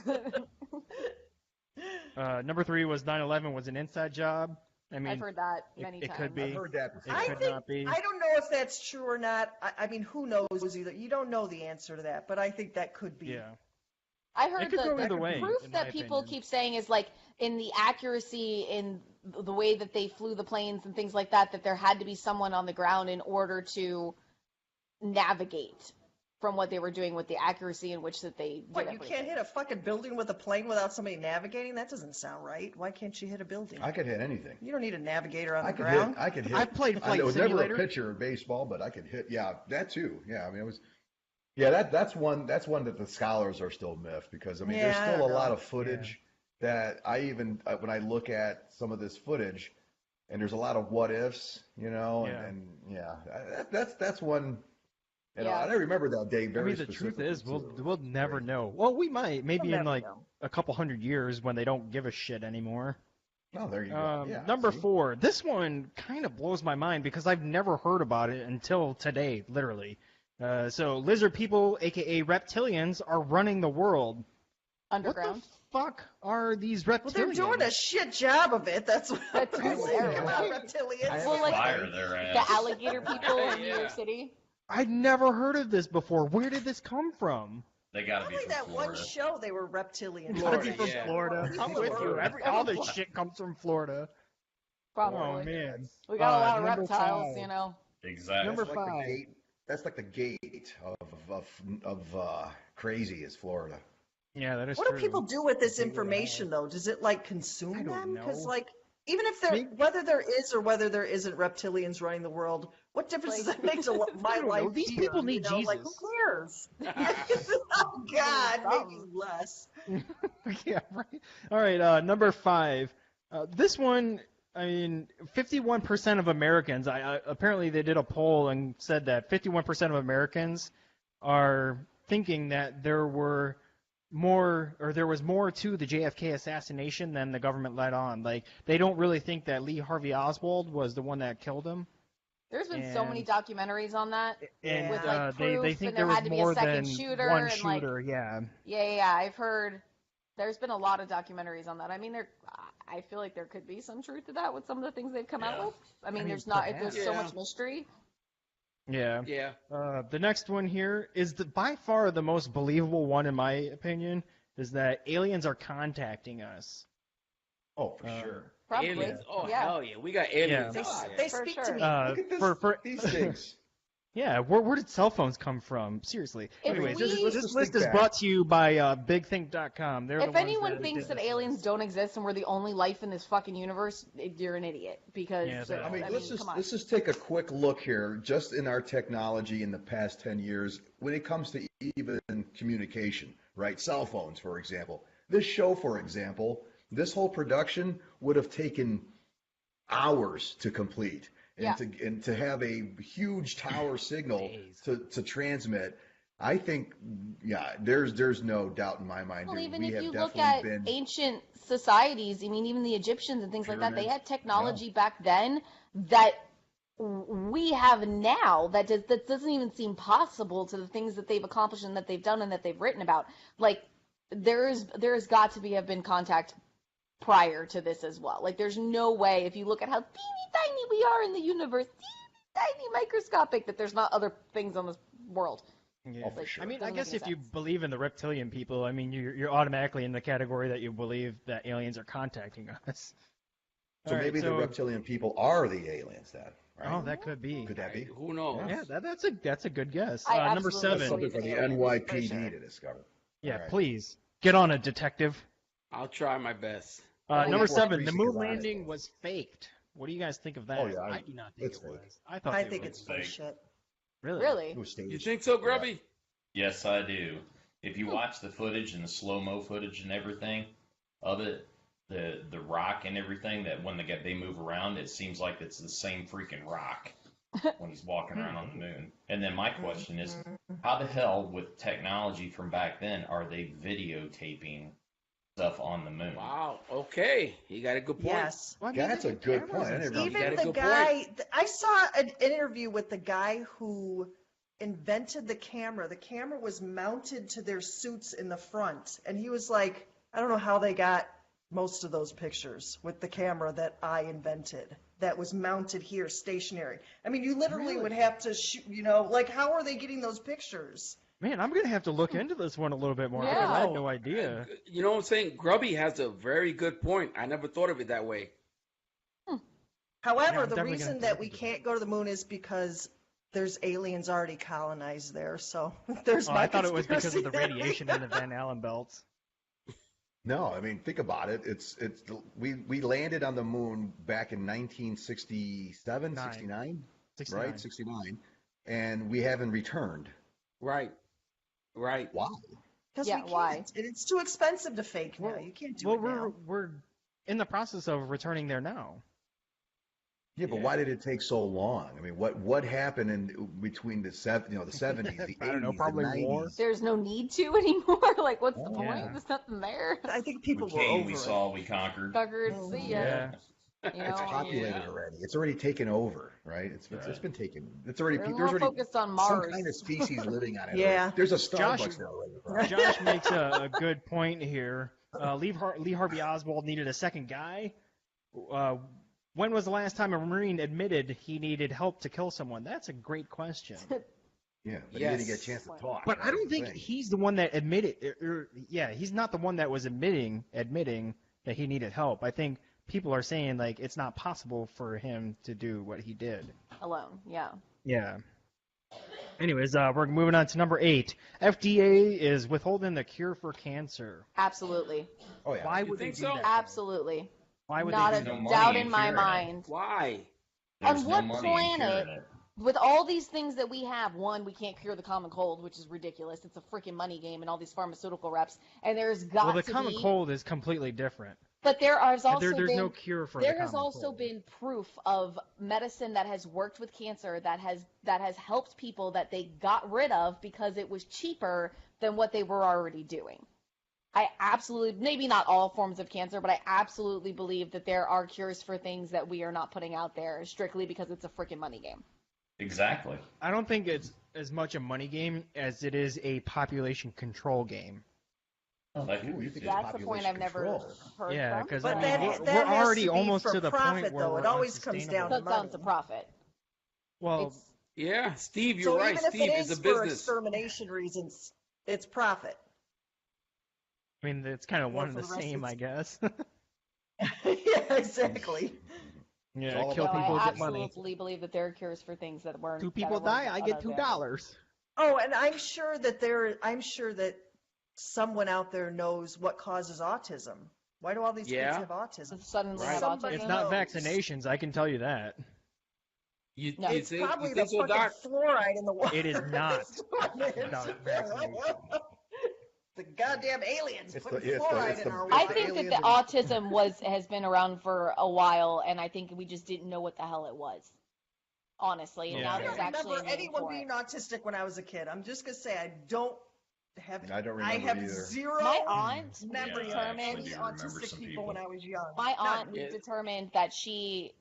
Number 3 was 9/11 was an inside job. I mean, I've heard that many it times. could be. I've heard that It before. I could think not be. I don't know if that's true or not. I mean, who knows either? You don't know the answer to that, but I think that could be. Yeah. I It heard could go the either way, proof in my that people opinion. keep saying is like in the accuracy in the way that they flew the planes and things like that, that there had to be someone on the ground in order to navigate from what they were doing with the accuracy in which that they did What, you everything. can't hit a fucking building with a plane without somebody navigating? That doesn't sound right. Why can't you hit a building? I could hit anything. You don't need a navigator on I the could ground. hit. I could hit. I've played Flight I was never Simulator. a pitcher in baseball, but I could hit. Yeah, that too. Yeah, I mean, it was. Yeah, that's one that the scholars are still miffed because I mean, Yeah, I there's still don't a lot know. of footage that I even when I look at some of this footage, and there's a lot of what ifs, Yeah. and yeah, that's one. And Yeah. I remember that day I very mean, the truth specifically, is, too. we'll never know. Well, we might, maybe We'll in never like know. a couple hundred years when they don't give a shit anymore. Oh, there you go. Yeah, Number see? 4. This one kind of blows my mind because I've never heard about it until today, literally. So lizard people, aka reptilians, are running the world. Underground. What the fuck are these reptilians? Well, they're doing a shit job of it. That's what That's I'm true. saying about reptilians. I have Well, like Fire their ass. the alligator people in New Yeah. York City. I'd never heard of this before. Where did this come from? They gotta be Probably from that Florida. one show they were reptilians. Gotta Florida, be from yeah. Florida. I'm with you. All this shit comes from Florida. Probably. Oh man. We got a lot of number reptiles, 5. you know. Exactly. Number That's like 5. the gate. That's like the gate of crazy is Florida. Yeah, that is What true. do people do with this information, though? Does it like I consume don't them? know. Because like, even if there, Maybe- whether there is or whether there isn't reptilians running the world, what difference does that make to my don't know. life? These here, people you need know? Like, who Jesus. cares? Oh God, maybe less. Yeah, right. All right, number 5. This one, I mean, 51% of Americans. Apparently they did a poll and said that 51% of Americans are thinking that there was more to the JFK assassination than the government let on. Like they don't really think that Lee Harvey Oswald was the one that killed him. There's been so many And- documentaries on that. And With, like, they proof, think and there there was had to be a more second than shooter, one and, like- shooter. Yeah. Yeah. I've heard there's been a lot of documentaries on that. I mean, I feel like there could be some truth to that with some of the things they've come out Yeah. with. I mean, there's perhaps. so Yeah. much mystery. Yeah. Yeah. The next one here is by far the most believable one, in my opinion, is that aliens are contacting us. Oh, for sure. Probably. Aliens. Oh, yeah. hell yeah. We got aliens. They, out s- there. they For speak sure. to me. Look at this, these things. Yeah, where did cell phones come from? Seriously. If Anyways, we- this Just list think is back. brought to you by BigThink.com. They're the If ones anyone that thinks did that this aliens list. don't exist and we're the only life in this fucking universe, you're an idiot. Because Yeah, that- I mean, let's come on. just take a quick look here, just in our technology in the past 10 years, when it comes to even communication, right? Cell phones, for example. This show, for example, this whole production would have taken hours to complete, Yeah. and to have a huge tower signal to transmit. I think, yeah, there's no doubt in my mind. Well, dude. even We if have you look definitely at been ancient societies, I mean, even the Egyptians and things like that, they pyramids. had technology back then that we have now that doesn't even seem possible to the things that they've accomplished and that they've done and that they've written about. Like, there's got to have been contact prior to this as well. Like, there's no way, if you look at how teeny tiny we are in the universe, teeny tiny microscopic, that there's not other things on this world. Yeah. for sure. I mean, I Doesn't guess make if any you sense. believe in the reptilian people, I mean, you're automatically in the category that you believe that aliens are contacting us. So All right, maybe the reptilian people are the aliens then, right? Oh, that could be. Could that be? Who knows? Yeah, that's a good guess. I Number absolutely seven. That's something for the NYPD For sure. to discover. Yeah, All right. please get on it, detective. I'll try my best. Number More 7. The greasy moon 'cause I- landing was faked. What do you guys think of that? Oh, yeah, I do not think it's it fake. was. I thought I it think was. it's fake. bullshit. Really. Really? It was staged. You think so, Grubby? Yes, I do. If you watch the footage and the slow-mo footage and everything of it, the rock and everything, that when they move around, it seems like it's the same freaking rock when he's walking around on the moon. And then my question is, how the hell, with technology from back then, are they videotaping stuff on the moon? Wow. Okay. You got a good point. Yes. Well, I Yeah, that's they a had good cameras point. I and didn't stuff. You got a Even the good guy, point. I saw an interview with the guy who invented the camera. The camera was mounted to their suits in the front. And he was like, I don't know how they got most of those pictures with the camera that I invented that was mounted here stationary. I mean, you literally would have to shoot, like, how are they getting those pictures? Man, I'm gonna have to look into this one a little bit more because Yeah. I had no idea. You know what I'm saying? Grubby has a very good point. I never thought of it that way. However, Yeah, I'm the definitely gonna reason have to that look we into can't go to the moon is because there's aliens already colonized there. So there's Oh, my I thought it was because of the conspiracy theory. radiation in the Van Allen belts. No, I mean, think about it. We landed on the moon back in 1967, Nine. 69, 69. right? 69, and we haven't returned. Right. Right. Why? Because Yeah, we can't. why? And it's too expensive to fake now. Well- You can't do Well, it now. we're in the process of returning there now. Yeah, but Yeah. why did it take so long? I mean, what happened in between the 70s, the 80s, I don't know, the probably 90s? war. There's no need to anymore. Like, what's the Oh, point? yeah. There's nothing there. I think We people were came, over we it. saw, we conquered. Conquered, Oh, see ya. Yeah. You It's know, populated yeah. already. It's already taken over, right? It's been taken. It's already They're there's more already focused on some Mars. kind of species living on it. Yeah. already. There's a Josh- Starbucks there already. Right? Josh makes a good point here. Lee Harvey Oswald needed a second guy. When was the last time a Marine admitted he needed help to kill someone? That's a great question. Yeah, but Yes. he didn't get a chance to talk. But I don't That's the think thing. he's the one that admitted. Yeah, he's not the one that was admitting that he needed help. I think people are saying like it's not possible for him to do what he did. Alone, yeah. Yeah. Anyways, we're moving on to number 8. FDA is withholding the cure for cancer. Absolutely. Oh yeah. Why You would they think do so? that? Absolutely. Why would Not they a do no that? money doubt in in my curing it. mind. Why? There's On no what money in planet? curing it. With all these things that we have, one, we can't cure the common cold, which is ridiculous. It's a freaking money game and all these pharmaceutical reps. And there's got Well, the to common be, cold is completely different. but there has also There's been no cure for there the has common also cold. been proof of medicine that has worked with cancer that has helped people that they got rid of because it was cheaper than what they were already doing. I absolutely, maybe not all forms of cancer, but I absolutely believe that there are cures for things that we are not putting out there strictly because it's a freaking money game. Exactly. I don't think it's as much a money game as it is a population control game. Like, Ooh, you think it's That's the point I've population never control. heard Yeah, from. because But I that, mean, that we're has already to be almost for to the profit, point where though. we're It always comes down unsustainable. to Comes down money. to profit. Well, It's Yeah, Steve, you're So right. even if Steve, it it's a is for business. extermination reasons, it's profit. I mean, it's kind of Or one and for the the rest same, of I guess. Yeah, exactly. Yeah, all kill about no, people, I get money. absolutely believe that there are cures for things that weren't. Two that people weren't die, I get unavailable. $2. Oh, and I'm sure that someone out there knows what causes autism. Why do all these kids Yeah. have autism? Suddenly Right. have Somebody autism. It's not knows. vaccinations, I can tell you that. You, No. you It's think, probably you the think so, fucking Doc? fluoride in the water. It is not That's what it is. vaccination. The goddamn aliens It's putting the- it's the- fluoride it's in the- our it's I water. think that aliens the and- autism has been around for a while, and I think we just didn't know what the hell it was. Honestly, and Yeah. now I there's don't actually remember a name anyone for being it. autistic when I was a kid. I'm just gonna say I don't have. I don't I remember have either. zero My aunt memory Yeah, I of actually any do remember autistic some people when people. I was young. My aunt None. Yeah. determined that she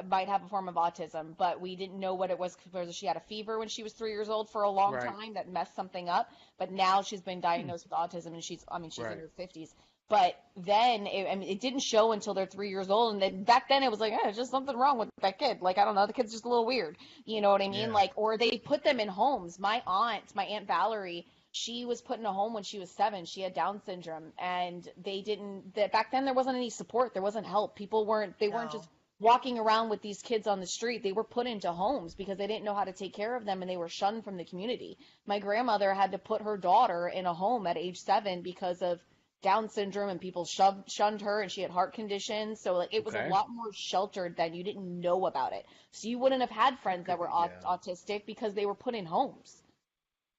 might have a form of autism, but we didn't know what it was because she had a fever when she was 3 years old for a long Right. time that messed something up. But now she's been diagnosed with autism, and she's in Right. her 50s. But then it didn't show until they're 3 years old, and then back then it was like, it's just something wrong with that kid. Like, I don't know, the kid's just a little weird. You know what I mean? Yeah. Like, or they put them in homes. My Aunt Valerie, she was put in a home when she was 7. She had Down syndrome, and back then there wasn't any support. There wasn't help. People weren't No. just walking around with these kids on the street. They were put into homes because they didn't know how to take care of them, and they were shunned from the community. My grandmother had to put her daughter in a home at age 7 because of Down syndrome, and people shunned her, and she had heart conditions. So like it was Okay. a lot more sheltered than you didn't know about it. So you wouldn't have had friends that were Yeah. autistic because they were put in homes.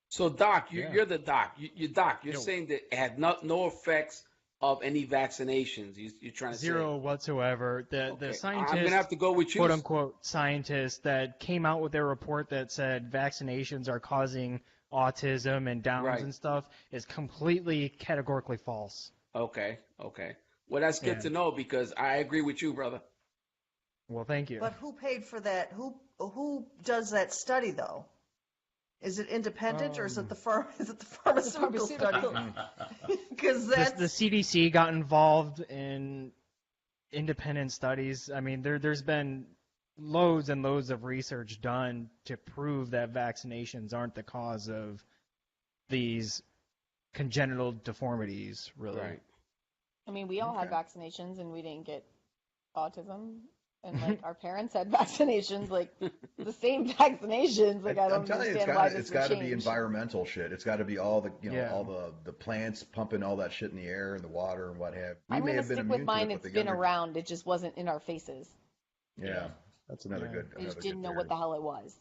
So, Doc, Yeah. you're the doc. You're Yo. saying that it had no effects of any vaccinations. You're trying to Zero whatsoever. The say. Okay. scientists, I'm gonna have to go with you. quote unquote scientists that came out with their report that said vaccinations are causing autism and Downs Right. and stuff is completely categorically false. Okay. Well, that's good Yeah. to know because I agree with you, brother. Well, thank you. But who paid for that? Who does that study though? Is it independent or is it the pharmaceutical study? Because that's The CDC got involved in independent studies. I mean, there's been loads and loads of research done to prove that vaccinations aren't the cause of these congenital deformities, really. Right. I mean, we all had Okay. vaccinations and we didn't get autism. And like our parents had vaccinations, like the same vaccinations. Like I don't I'm telling you, understand why this it's would got to be change. environmental shit. It's got to be all the Yeah. all the plants pumping all that shit in the air and the water and what have. We I'm may gonna have been stick immune with mine. to it, It's but the been younger- around. It just wasn't in our faces. Yeah, that's another Yeah. good. We just another didn't good know what the hell it was.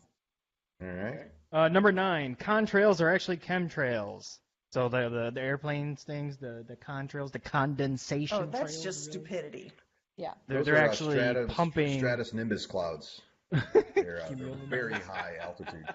theory. All right. Number 9, contrails are actually chemtrails. So the airplanes things, the contrails, the condensation. oh, that's trails, just really. stupidity. Yeah. They're Those are, actually pumping. stratus nimbus clouds. They're very high altitude.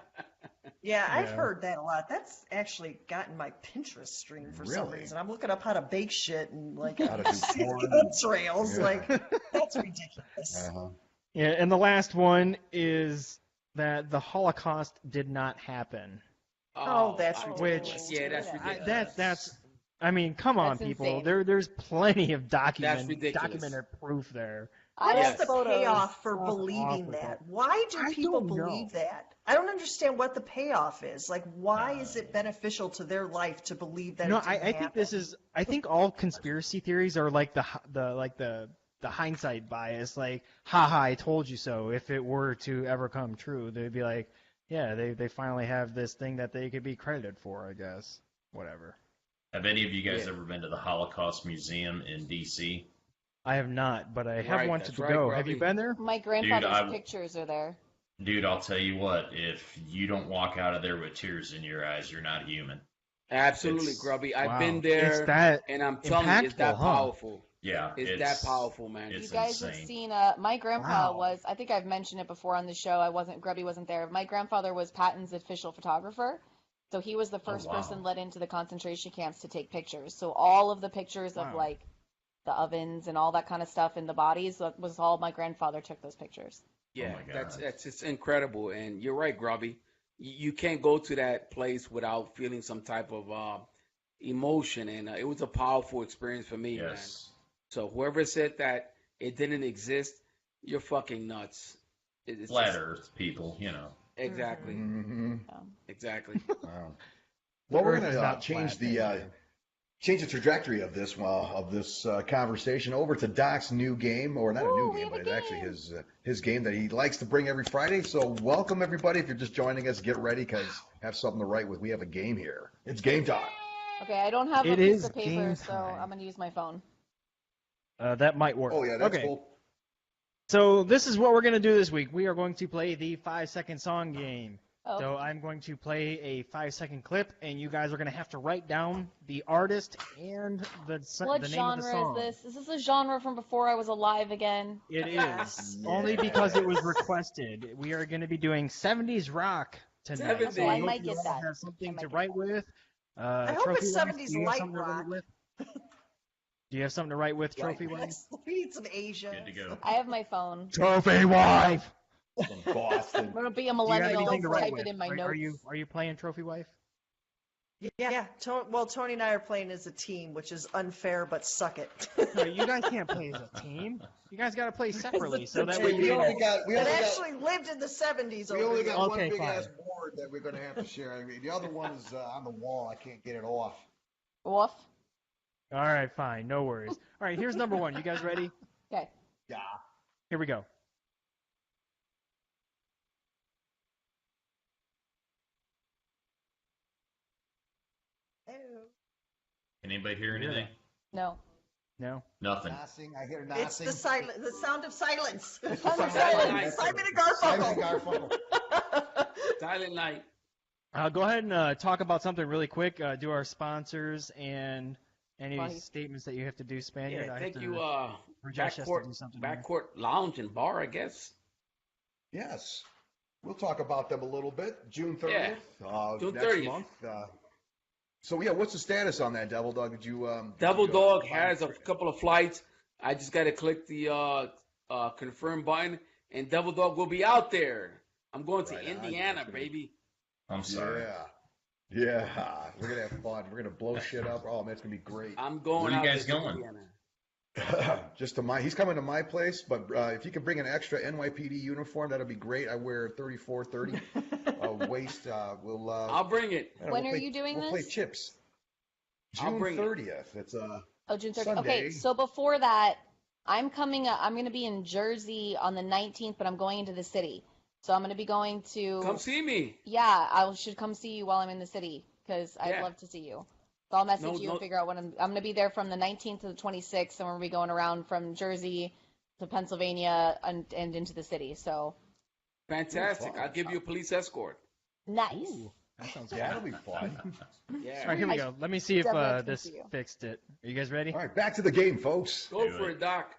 Yeah, I've Yeah. heard that a lot. That's actually gotten my Pinterest stream for some Really? reason. I'm looking up how to bake shit and like How to do see porn. chemtrails. Yeah. Like that's ridiculous. Uh-huh. Yeah, and the last one is that the Holocaust did not happen. Oh, that's I- ridiculous. Yeah, that's I- ridiculous. That's. I mean, come on, That's people. insane. There's plenty of That's ridiculous. documented proof there. What I is have the photos. payoff for Fuck believing off with that? that. Why do I people don't know. believe that? I don't understand what the payoff is. Like, why is it beneficial to their life to believe that? No, it didn't I think happen? this is. I think all conspiracy theories are like the hindsight bias. Like, haha, I told you so. If it were to ever come true, they'd be like, yeah, they finally have this thing that they could be credited for. I guess. Whatever. Have any of you guys Yeah. ever been to the Holocaust Museum in D.C.? I have not, but I have Right, wanted that's to right, go. Robbie. Have you been there? My grandfather's I- pictures are there. Dude, I'll tell you what, if you don't walk out of there with tears in your eyes, you're not human. Absolutely, It's- Grubby. I've Wow. been there, It's that and I'm telling you, it's that impactful, huh? powerful. Yeah, It's that powerful, man. it's You guys have insane. seen my grandpa Wow. was, I think I've mentioned it before on the show. Grubby wasn't there. My grandfather was Patton's official photographer. So he was the first wow. person let into the concentration camps to take pictures. So all of the pictures of Wow. like the ovens and all that kind of stuff in the bodies was all my grandfather took those pictures. Yeah, my that's God. it's incredible, and you're right, Grubby. You can't go to that place without feeling some type of emotion, and it was a powerful experience for me, man. Yes. So whoever said that it didn't exist, you're fucking nuts. It's Flat just- Earth people, you know. Exactly. Mm-hmm. Exactly. Wow. Well, we're Earth is going to not change flat, the trajectory of this conversation over to Doc's new game, or not a new Ooh, we game, have but a it's actually game. his game that he likes to bring every Friday. So welcome everybody. If you're just joining us, get ready because have something to write with. We have a game here. It's game time. Okay, I don't have a It piece is of paper, game so time. I'm gonna use my phone. That might work. Oh yeah, that's okay. cool. So this is what we're going to do this week. We are going to play the 5-second song game. Oh, So I'm going to play a 5-second clip, and you guys are going to have to write down the artist and the what name of the genre song. is this? Is this a genre from before I was alive again? It Yes. is only because it was requested. We are going to be doing 70s rock tonight. 70s. So Okay, I hope might you get all that. have something I might to get write that. with. I hope Trophy it's wife, 70s do you have light something to write rock. with? Do you have something to write with, Trophy wife? We need some Asia. Good to go. I have my phone. Trophy wife. From Boston. I'm gonna be a Do you have millennial. anything to write Type with? it in my Are notes. you playing Trophy wife? Yeah. Well, Tony and I are playing as a team, which is unfair, but suck it. No, you guys can't play as a team. You guys got to play separately, so that Hey, way we you only can. got It actually lived in the 70s we over only here. got Okay, one big fine. ass board that we're going to have to share. I mean, the other one is on the wall. I can't get it off. Woof. All right, fine, no worries. All right, here's number one. You guys ready? Okay. Yeah. Here we go. Oh. Can anybody hear anything? No. No. Nothing. Nothing. I hear It's nothing. the sound of silence. Sound of silence. Simon and Simon Garfunkel. Garfunkel. Silent night. Go ahead and talk about something really quick. Do our sponsors and any Funny. statements that you have to do, Spaniard. Yeah, I thank have you. to, Rajesh has to do something here. Backcourt lounge and bar, I guess. Yes. We'll talk about them a little bit. June 30th. June next 30th. month. So yeah, what's the status on that, Devil Dog? Did you Double did you go Dog find has a it? couple of flights. I just got to click the confirm button, and Double Dog will be out there. I'm going to Right on. Indiana, baby. I'm sorry. Yeah. Yeah. We're gonna have fun. We're gonna blow shit up. Oh man, it's gonna be great. I'm going. Where are you out guys there to going? Indiana. Just to he's coming to my place, but if you can bring an extra NYPD uniform, that'll be great. I wear 34-30 waist. We'll. I'll bring it. I don't know, When we'll are play- you doing we'll play this? chips. I'll June bring it. 30th. It's Oh, June 30th. Sunday. Okay, so before that, I'm coming up. I'm going to be in Jersey on the 19th, but I'm going into the city. So I'm going to be going to. Come see me. Yeah, I should come see you while I'm in the city because I'd Yeah. love to see you. So I'll message No, you no- and figure out when I'm going to be there from the 19th to the 26th, and we're going to be going around from Jersey to Pennsylvania and into the city. So Fantastic. fun. I'll give you a police escort. nice. Ooh, that sounds Yeah, fun. that'll be fun. Yeah. All right, here we go. Let me see if Definitely have to this see you. fixed it. Are you guys ready? All right, back to the game, folks. Go Do for it. it, Doc.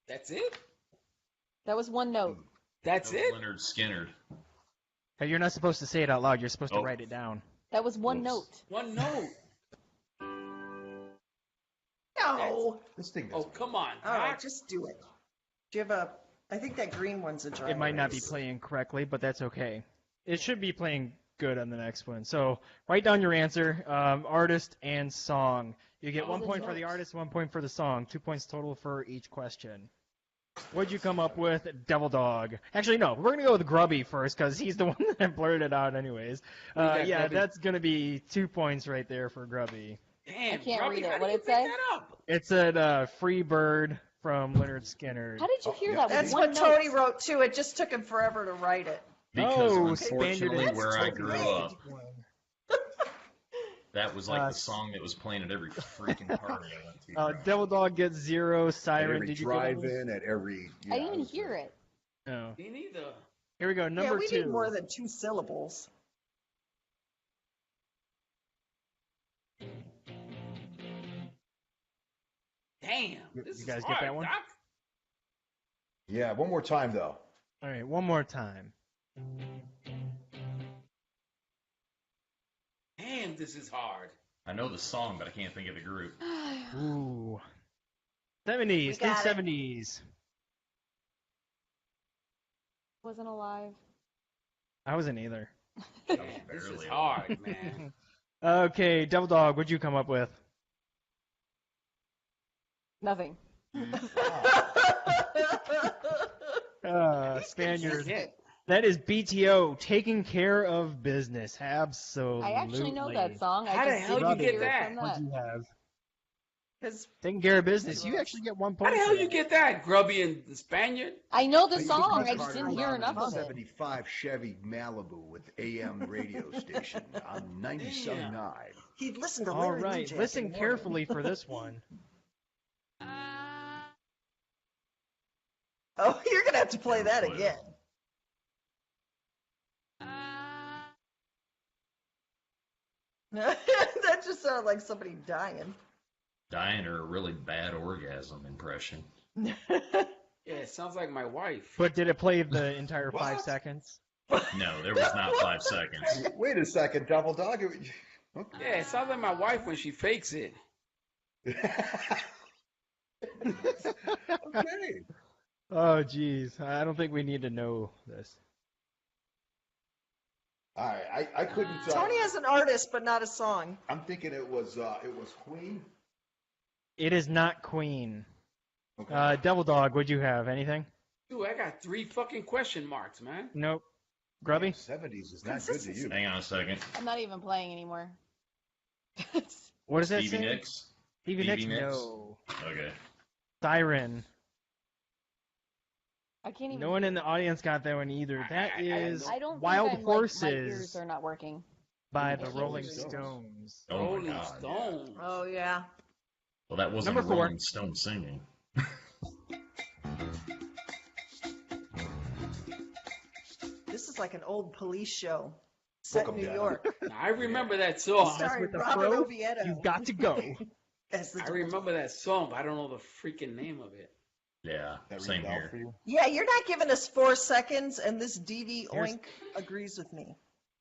That's it? That was one note. That's That was it? Leonard Skinner. Hey, you're not supposed to say it out loud. You're supposed to Oh. write it down. That was one Oops. note. One note. No. This thing Oh, doesn't. come on, All right, Doc. just do it. Do you have a? I think that green one's a dry It might not be erase. playing correctly, but that's okay. It should be playing good on the next one. So write down your answer, artist and song. You get Oh, 1 the point for the notes. artist, 1 point for the song, 2 points total for each question. What'd you come up with, Devil Dog? Actually, no. We're gonna go with Grubby first because he's the one that blurted it out, anyways. What do you got, Yeah, Grubby? that's gonna be 2 points right there for Grubby. Damn, I can't Grubby, read it. how did What'd you it pick say? that up? It said "Free Bird" from Leonard Skinner. How did you hear yeah. that? With That's one what note? Tony wrote too. It just took him forever to write it. Because Oh, Spaniard unfortunately, is where I totally grew right. up, that was like Uh, the song that was playing at every freaking party I went to. bro. Devil Dog gets 0. At Siren, every did you get any? drive-in, at every. I didn't even hear it. No. Me neither. Here we go. Yeah, Number we 2. need more than 2 syllables. Damn. You This is guys get hard, that one? Doc. Yeah, one more time though. All right, one more time. Damn, this is hard. I know the song, but I can't think of the group. Ooh. 70s. We Think got it. 70s. Wasn't alive. I wasn't either. Man, this is barely hard, man. Okay, Devil Dog, what'd you come up with? Nothing. Spaniard. Shit. That is BTO, taking care of business. Absolutely. I actually know that song. How I the just hell didn't you get hear that? From What'd that. you have? Because Taking care of business. You actually get 1 How point. the for hell you that. get that, Grubby and the Spaniard? I know the I song. took I my just car didn't hear around enough in a of it. 75 Chevy Malibu with AM radio station on 97.9. he'd listen to All Larry right, Lujack in listen the morning. carefully for this one. Oh, you're gonna have to play No that clue. again. That just sounded like somebody dying. Dying or a really bad orgasm impression. Yeah, it sounds like my wife. But did it play the entire What? 5 seconds? No, there was not 5 seconds. Wait a second, Double Dog. Yeah, it sounds like my wife when she fakes it. Okay. Oh, geez. I don't think we need to know this. All right, I couldn't. Tony is an artist, but not a song. I'm thinking it was Queen. It is not Queen. Okay. Devil Dog, what'd you have? Anything? Dude, I got 3 fucking question marks, man. Nope. Grubby? 70s is not good to you. Hang on a second. I'm not even playing anymore. What does that Stevie say? Nicks? Stevie Stevie Nicks? Nicks? No. Okay. Siren. I can't even. No one in the audience got that one either. That I is I don't Wild think I'm, like, my ears Horses are not working. by I the can't Rolling hear you. Stones. Oh Rolling my God. Stone. Oh yeah. Well, that wasn't Number a 4. Rolling Stone singing. This is like an old police show set Book in 'em New down. York. Now, I remember that song. Mess Sorry, with the Robert pro, Oviedo. you've got to go. As the I remember that song, but I don't know the freaking name of it. Yeah, That same ring bell here. for you? Yeah, you're not giving us 4 seconds, and this DV Here's- Oink agrees with me.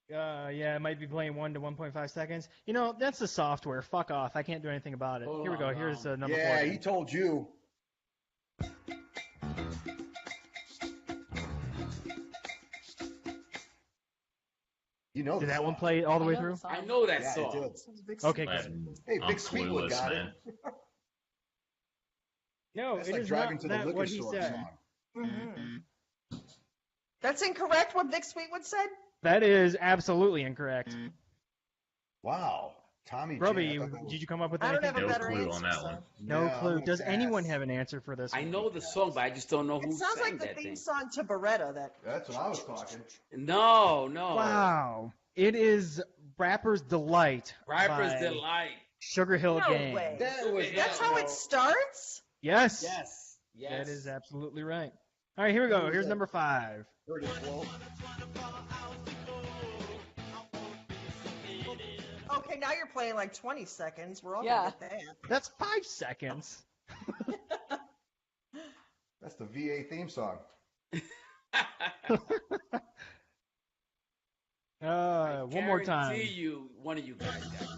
Yeah, it might be playing 1 to 1.5 seconds. You know, that's the software. Fuck off. I can't do anything about it. Hold Here we on, go. Here's Dom. number 4. Yeah, again. he told you. You know Did the that one song. play all the I way know through? the song. I know that Yeah, song. it did. Okay, Man, good. Hey, I'm Big Sweetwood clueless, got it. man. No, That's it like is driving not to the that liquor what he store said. song. Mm-hmm. That's incorrect, what Vic Sweetwood said? That is absolutely incorrect. Wow. Tommy Grubby, J, I thought that was- did you come up with I don't anything? have a No better clue answer, on that so. one. No I'm clue. gonna Does anyone pass. have an answer for this I one? know the song, but I just don't know who It sounds sang like the that theme thing. song to Beretta. That That's what I was talking. No, no. Wow. It is Rapper's Delight Rapper's by Delight. Sugar Hill no Gang. way. That was That's not- how it starts. Yes. Yes. Yes. That is absolutely right. All right, here we go. Here's number 5. Heard it flow. Okay, now you're playing like 20 seconds. We're all Yeah. gonna get That's 5 seconds. That's the VA theme song. One more time. Guarantee you, one of you guys got it.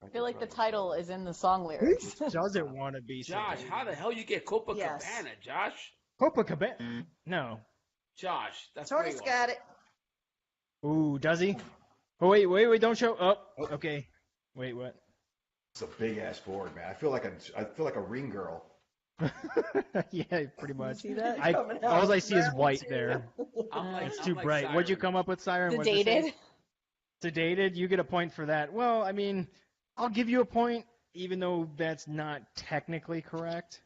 I feel like the title is in the song lyrics. Doesn't want to be Josh, sedated. how the hell you get Copacabana, Yes. Josh? Copacabana? No. Josh, that's that. Tony's way got it. Ooh, does he? Oh, wait, don't show. Oh, okay. Wait, what? It's a big ass board, man. I feel like a ring girl. Yeah, pretty much. See that? I Coming out. all I see is That white too. there. I'm It's too like bright. What'd you Siren. come up with, Siren? What'd it say? Sedated. Sedated. You get a point for that. Well, I mean, I'll give you a point, even though that's not technically correct.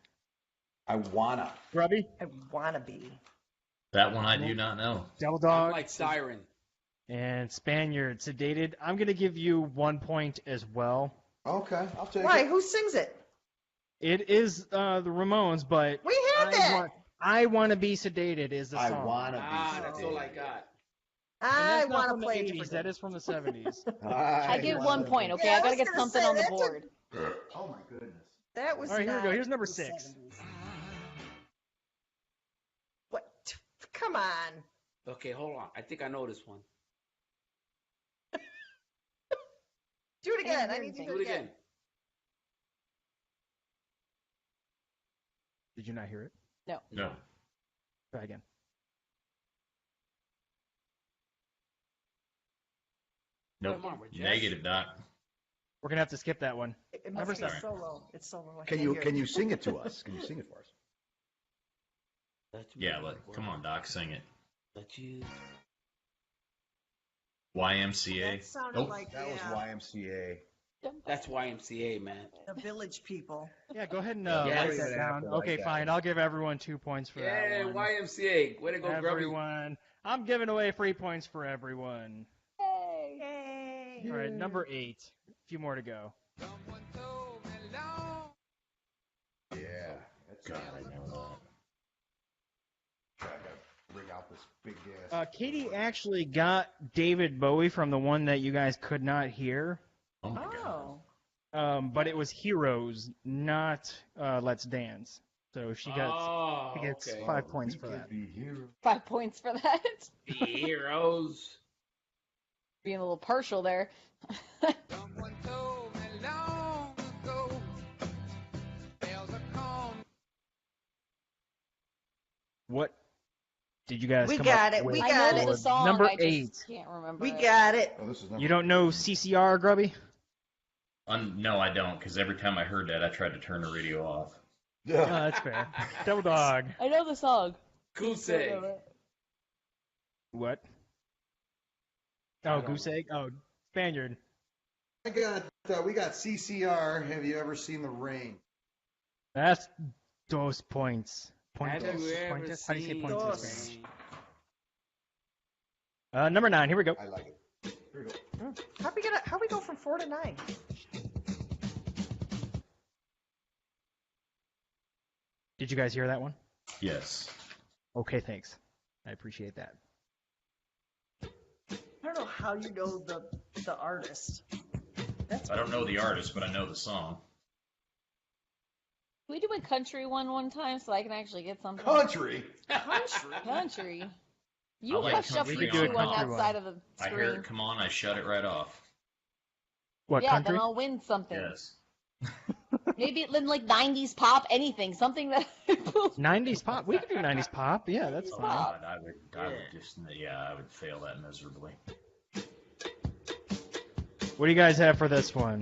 I wanna. Grubby, I wanna be. That one I do not know. Devil I'm Dog, like Siren. and Spaniard. Sedated. I'm gonna give you 1 point as well. Okay, I'll take Why? it. Who sings it? It is the Ramones, but We had that. I want to be sedated is the I song. wanna be. That's all I sedated. got. And I that's not want from to the play a 80s. different That game. is from the 70s. I give wanna 1 be- point, okay? Yeah, I I gotta was get gonna something say, on the that's a- board. Oh my goodness. That was All right, here we go. not Here's number the 6. 70s. What? Come on. Okay, hold on. I think I know this one. Do it again. I need to Do it again. Did you not hear it? No. Try again. Nope. Come on, Rajess. Negative, Doc. We're gonna have to skip that one. It Number must be 7. so low. It's so low. I Can can't you hear can it. you sing it to us? Can you sing it for us? Yeah, come on, Doc, sing it. Let you. YMCA. That sounded Nope. like That was YMCA. That's YMCA, man. the Village People. Yeah, go ahead and Yes. write that down. Write Okay, that fine. down. I'll give everyone 2 points for Yeah, that one. YMCA. Way to go, Grubby. Everyone. I'm giving away free points for everyone. Yay. Yay! All right, number 8. A few more to go. Yeah. That's God, I know that. Try to bring out this big gas. Katie actually got David Bowie from the one that you guys could not hear, Oh my God. Oh. but it was Heroes, not Let's Dance. So she gets okay. 5 points for We that. could be heroes. 5 points for that. The heroes. Being a little partial there. What did you guys We come got up it, with? we I got know it. the song. Number I just 8. can't remember. We it. got it. Oh, this is number You don't know CCR, Grubby? No, I don't, because every time I heard that, I tried to turn the radio off. No, that's fair. Double Dog. I know the song. Goose Don't egg. know it. What? I Oh, don't Goose know. Egg? Oh, Spaniard. we got CCR. Have you ever seen the rain? That's dos points. Have Pointos. you ever Pointos? How do you say seen points in Dos. Spanish? Number 9. Here we go. I like it. Here we go. How we go from 4 to 9? Did you guys hear that one? Yes. Okay, thanks. I appreciate that. I don't know how you know the artist. That's I don't know the artist, but I know the song. Can we do a country one time so I can actually get something? Country. Country. You I like hush up country your do a chew on country that one. side of the I screen. hear it come on, I shut it right off. What, Yeah, country? then I'll win something. Yes. Maybe then like 90s pop, anything. Something that 90s pop. We can do 90s pop. Yeah, that's Oh, fine. God, I would just, I would fail that miserably. What do you guys have for this one?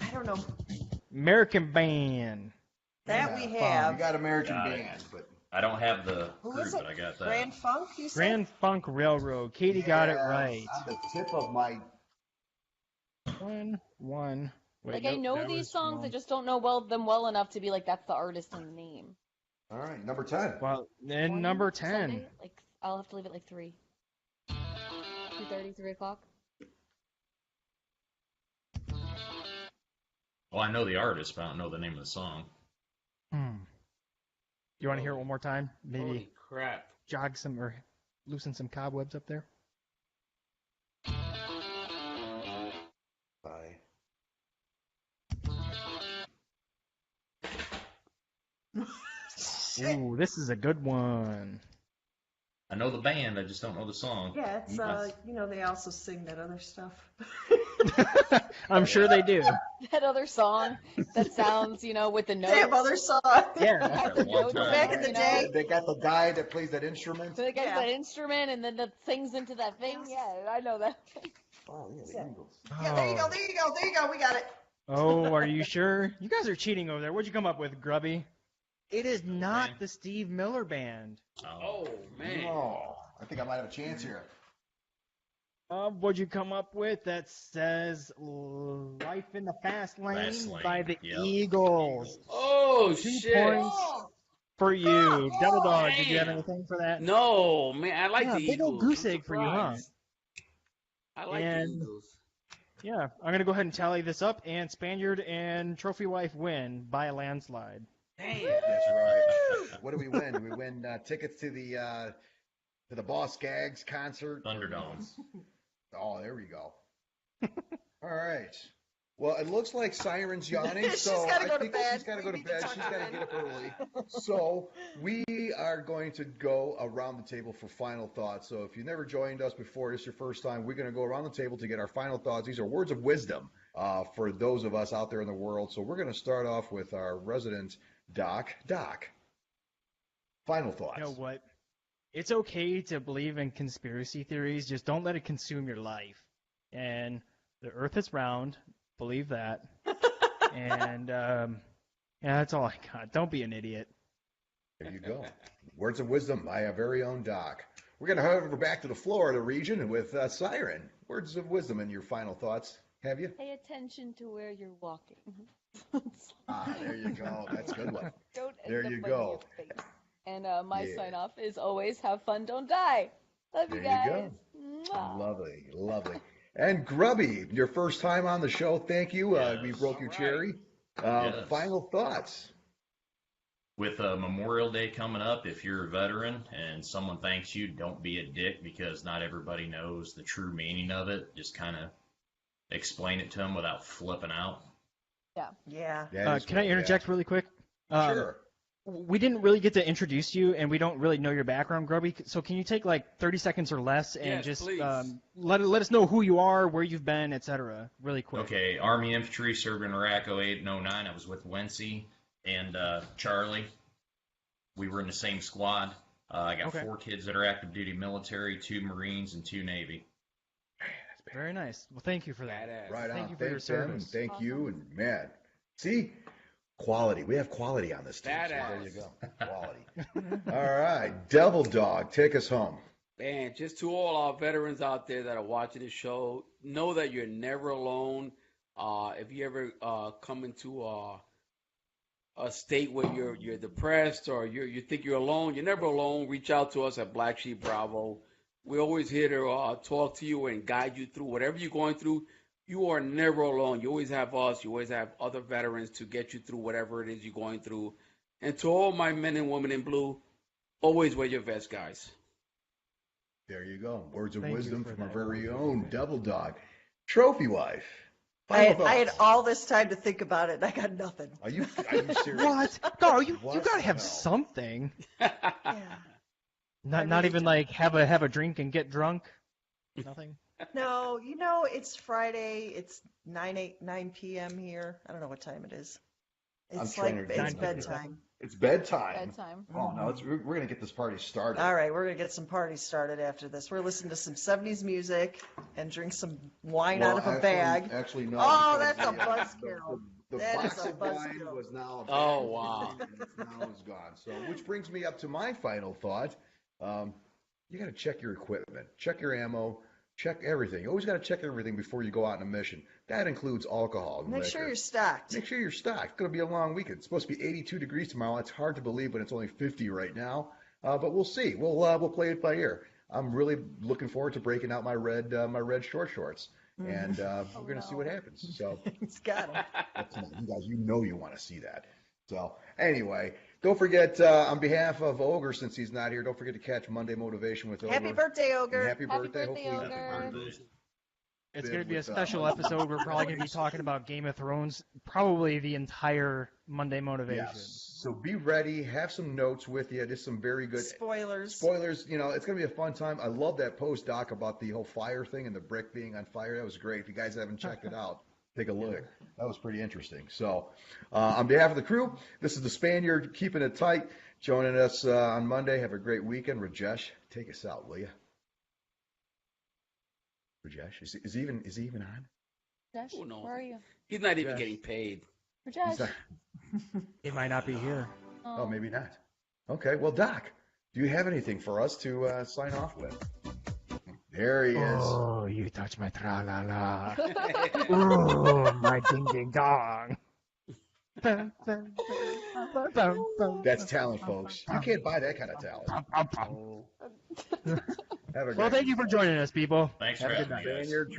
I don't know. American Band. That we You have. got American Got it. Band, but I don't have the Who group, is it? but I got that. Grand Funk, you said? Grand Funk Railroad. Katie got it Yeah, right. On the tip of my. 1-1. Wait, like I nope, know that these was songs, wrong. I just don't know them well enough to be like that's the artist and the name. All right, number 10. Well, then One number 10. Sunday, like I'll have to leave it like 3. 2:30, 3 o'clock. Well, I know the artist, but I don't know the name of the song. You want to hear it one more time? Maybe Holy crap. jog some or loosen some cobwebs up there? Bye. Ooh, this is a good one. I know the band, I just don't know the song. Yeah, it's they also sing that other stuff. I'm sure they do. That other song that sounds, with the notes. They have other songs. Yeah. Has the notes Back in the day. They got the guy that plays that instrument. So they got Yeah. that instrument and then that sings into that thing. Yeah, I know that. Oh, yeah, the Eagles. Yeah, there you go, there you go, there you go. We got it. Oh, are you sure? You guys are cheating over there. What'd you come up with, Grubby? It is not Okay. the Steve Miller Band. Oh, man. Oh, I think I might have a chance here. What'd you come up with that says Life in the Fast Lane, Fast Lane, by the yep. Eagles? Oh, 2 shit. points for you. Double Dog, did you have Damn. anything for that? No, man. I like Yeah, the big old Eagles. goose I'm egg for you, huh? surprised. I like And- the Eagles. Yeah, I'm going to go ahead and tally this up, and Spaniard and Trophy Wife win by a landslide. Damn. That's right. What do we win? We win tickets to the Boss Gags concert. Thunderdome. Oh, there we go. All right. Well, it looks like Siren's yawning, She's so gotta I go to think bed. she's got to go to We need to bed. tuck She's her got to in. get up early. So we are going to go around the table for final thoughts. So if you've never joined us before, it's your first time, we're going to go around the table to get our final thoughts. These are words of wisdom for those of us out there in the world. So we're going to start off with our resident Doc. Doc, final thoughts. You know what? It's okay to believe in conspiracy theories, just don't let it consume your life. and the Earth is round. Believe that. And yeah, that's all I got. Don't be an idiot. There you go. Words of wisdom by our very own Doc. We're going to head over back to the Florida region with Siren. Words of wisdom and your final thoughts. Have you? Pay attention to where you're walking. There you go. That's a good one. Don't end There up you on go. your face. And my Yeah. sign off is always have fun, don't die. Love you There guys. you Mwah. Lovely, lovely. And Grubby, your first time on the show. Thank you. We Yes. broke your All right. cherry. Yes. Final thoughts. With Memorial Day coming up, if you're a veteran and someone thanks you, don't be a dick because not everybody knows the true meaning of it. Just kind of explain it to them without flipping out. Yeah. That is Can I right, interject really quick? yeah. Sure. We didn't really get to introduce you, and we don't really know your background, Grubby. So can you take like 30 seconds or less and Yes, just please. let us know who you are, where you've been, etc. Really quick. Okay, Army Infantry, served in Iraq 08 and 09. I was with Wency and Charlie. We were in the same squad. I got Okay. 4 kids that are active duty military, 2 Marines, and 2 Navy. Very nice. Well, thank you for that. Badass. Right Thank on. you for your Thanks, them, and service. thank you. And man, see, quality. We have quality on this team. So there Badass. you go. Quality. All right, Devil Dog, take us home. Man, just to all our veterans out there that are watching the show, know that you're never alone. If you ever come into a state where you're depressed or you think you're alone, you're never alone. Reach out to us at Black Sheep Bravo. We're always here to talk to you and guide you through whatever you're going through. You are never alone. You always have us. You always have other veterans to get you through whatever it is you're going through. And to all my men and women in blue, always wear your vest, guys. There you go. Words of Thank you wisdom for from our that. very own Devil Dog. Trophy Wife. I Final had thoughts. all this time to think about it, and I got nothing. Are you serious? What? No, you What gotta the have hell? something. Yeah. Not really even don't. like have a drink and get drunk. Nothing. No, it's Friday. It's 9 p.m. here. I don't know what time it is. It's trying like to it's remember. bedtime. It's bedtime. Bedtime. Oh no, we're gonna get this party started. All right, we're gonna get some parties started after this. We're listening to some 70s music and drink some wine out of a bag. Actually, no. Oh, because that's a the, buzzkill. The That is a classic wine buzzkill. was now. Oh, wow. Now is gone. So, which brings me up to my final thought. You got to check your equipment, check your ammo, check everything. You always got to check everything before you go out on a mission. That includes alcohol and Make sure liquor. you're stocked. Make sure you're stocked. It's going to be a long weekend. It's supposed to be 82 degrees tomorrow. It's hard to believe, but it's only 50 right now. But we'll see. We'll play it by ear. I'm really looking forward to breaking out my red short shorts, and we're going to see what happens. So It's got 'em. you guys, you want to see that. So anyway, don't forget on behalf of Ogre, since he's not here, don't forget to catch Monday Motivation with Ogre. Happy birthday, And Ogre. happy Happy birthday! birthday, Hopefully, Ogre. It's going to be a with, special episode. We're probably going to be talking about Game of Thrones, probably the entire Monday Motivation. yes. So be ready. Have some notes with you. Just some very good Spoilers. spoilers. It's going to be a fun time. I love that post, Doc, about the whole fire thing and the brick being on fire. That was great. If you guys haven't checked it out, take a look. That was pretty interesting. So on behalf of the crew, this is the Spaniard keeping it tight. Joining us on Monday. Have a great weekend. Rajesh, take us out, will you? Rajesh, is he even on? Josh, Oh, no. where are you? He's not even Yes. getting paid. Josh. He's not- It might not be here. Oh, maybe not. Okay, well, Doc, do you have anything for us to sign off with? There he is. Oh, you touch my tra-la-la. Oh, my ding-ding dong. That's talent, folks. You can't buy that kind of talent. Have a Well, great thank you for joining us, people. Thanks Have for a good having night. me, guys. Spaniard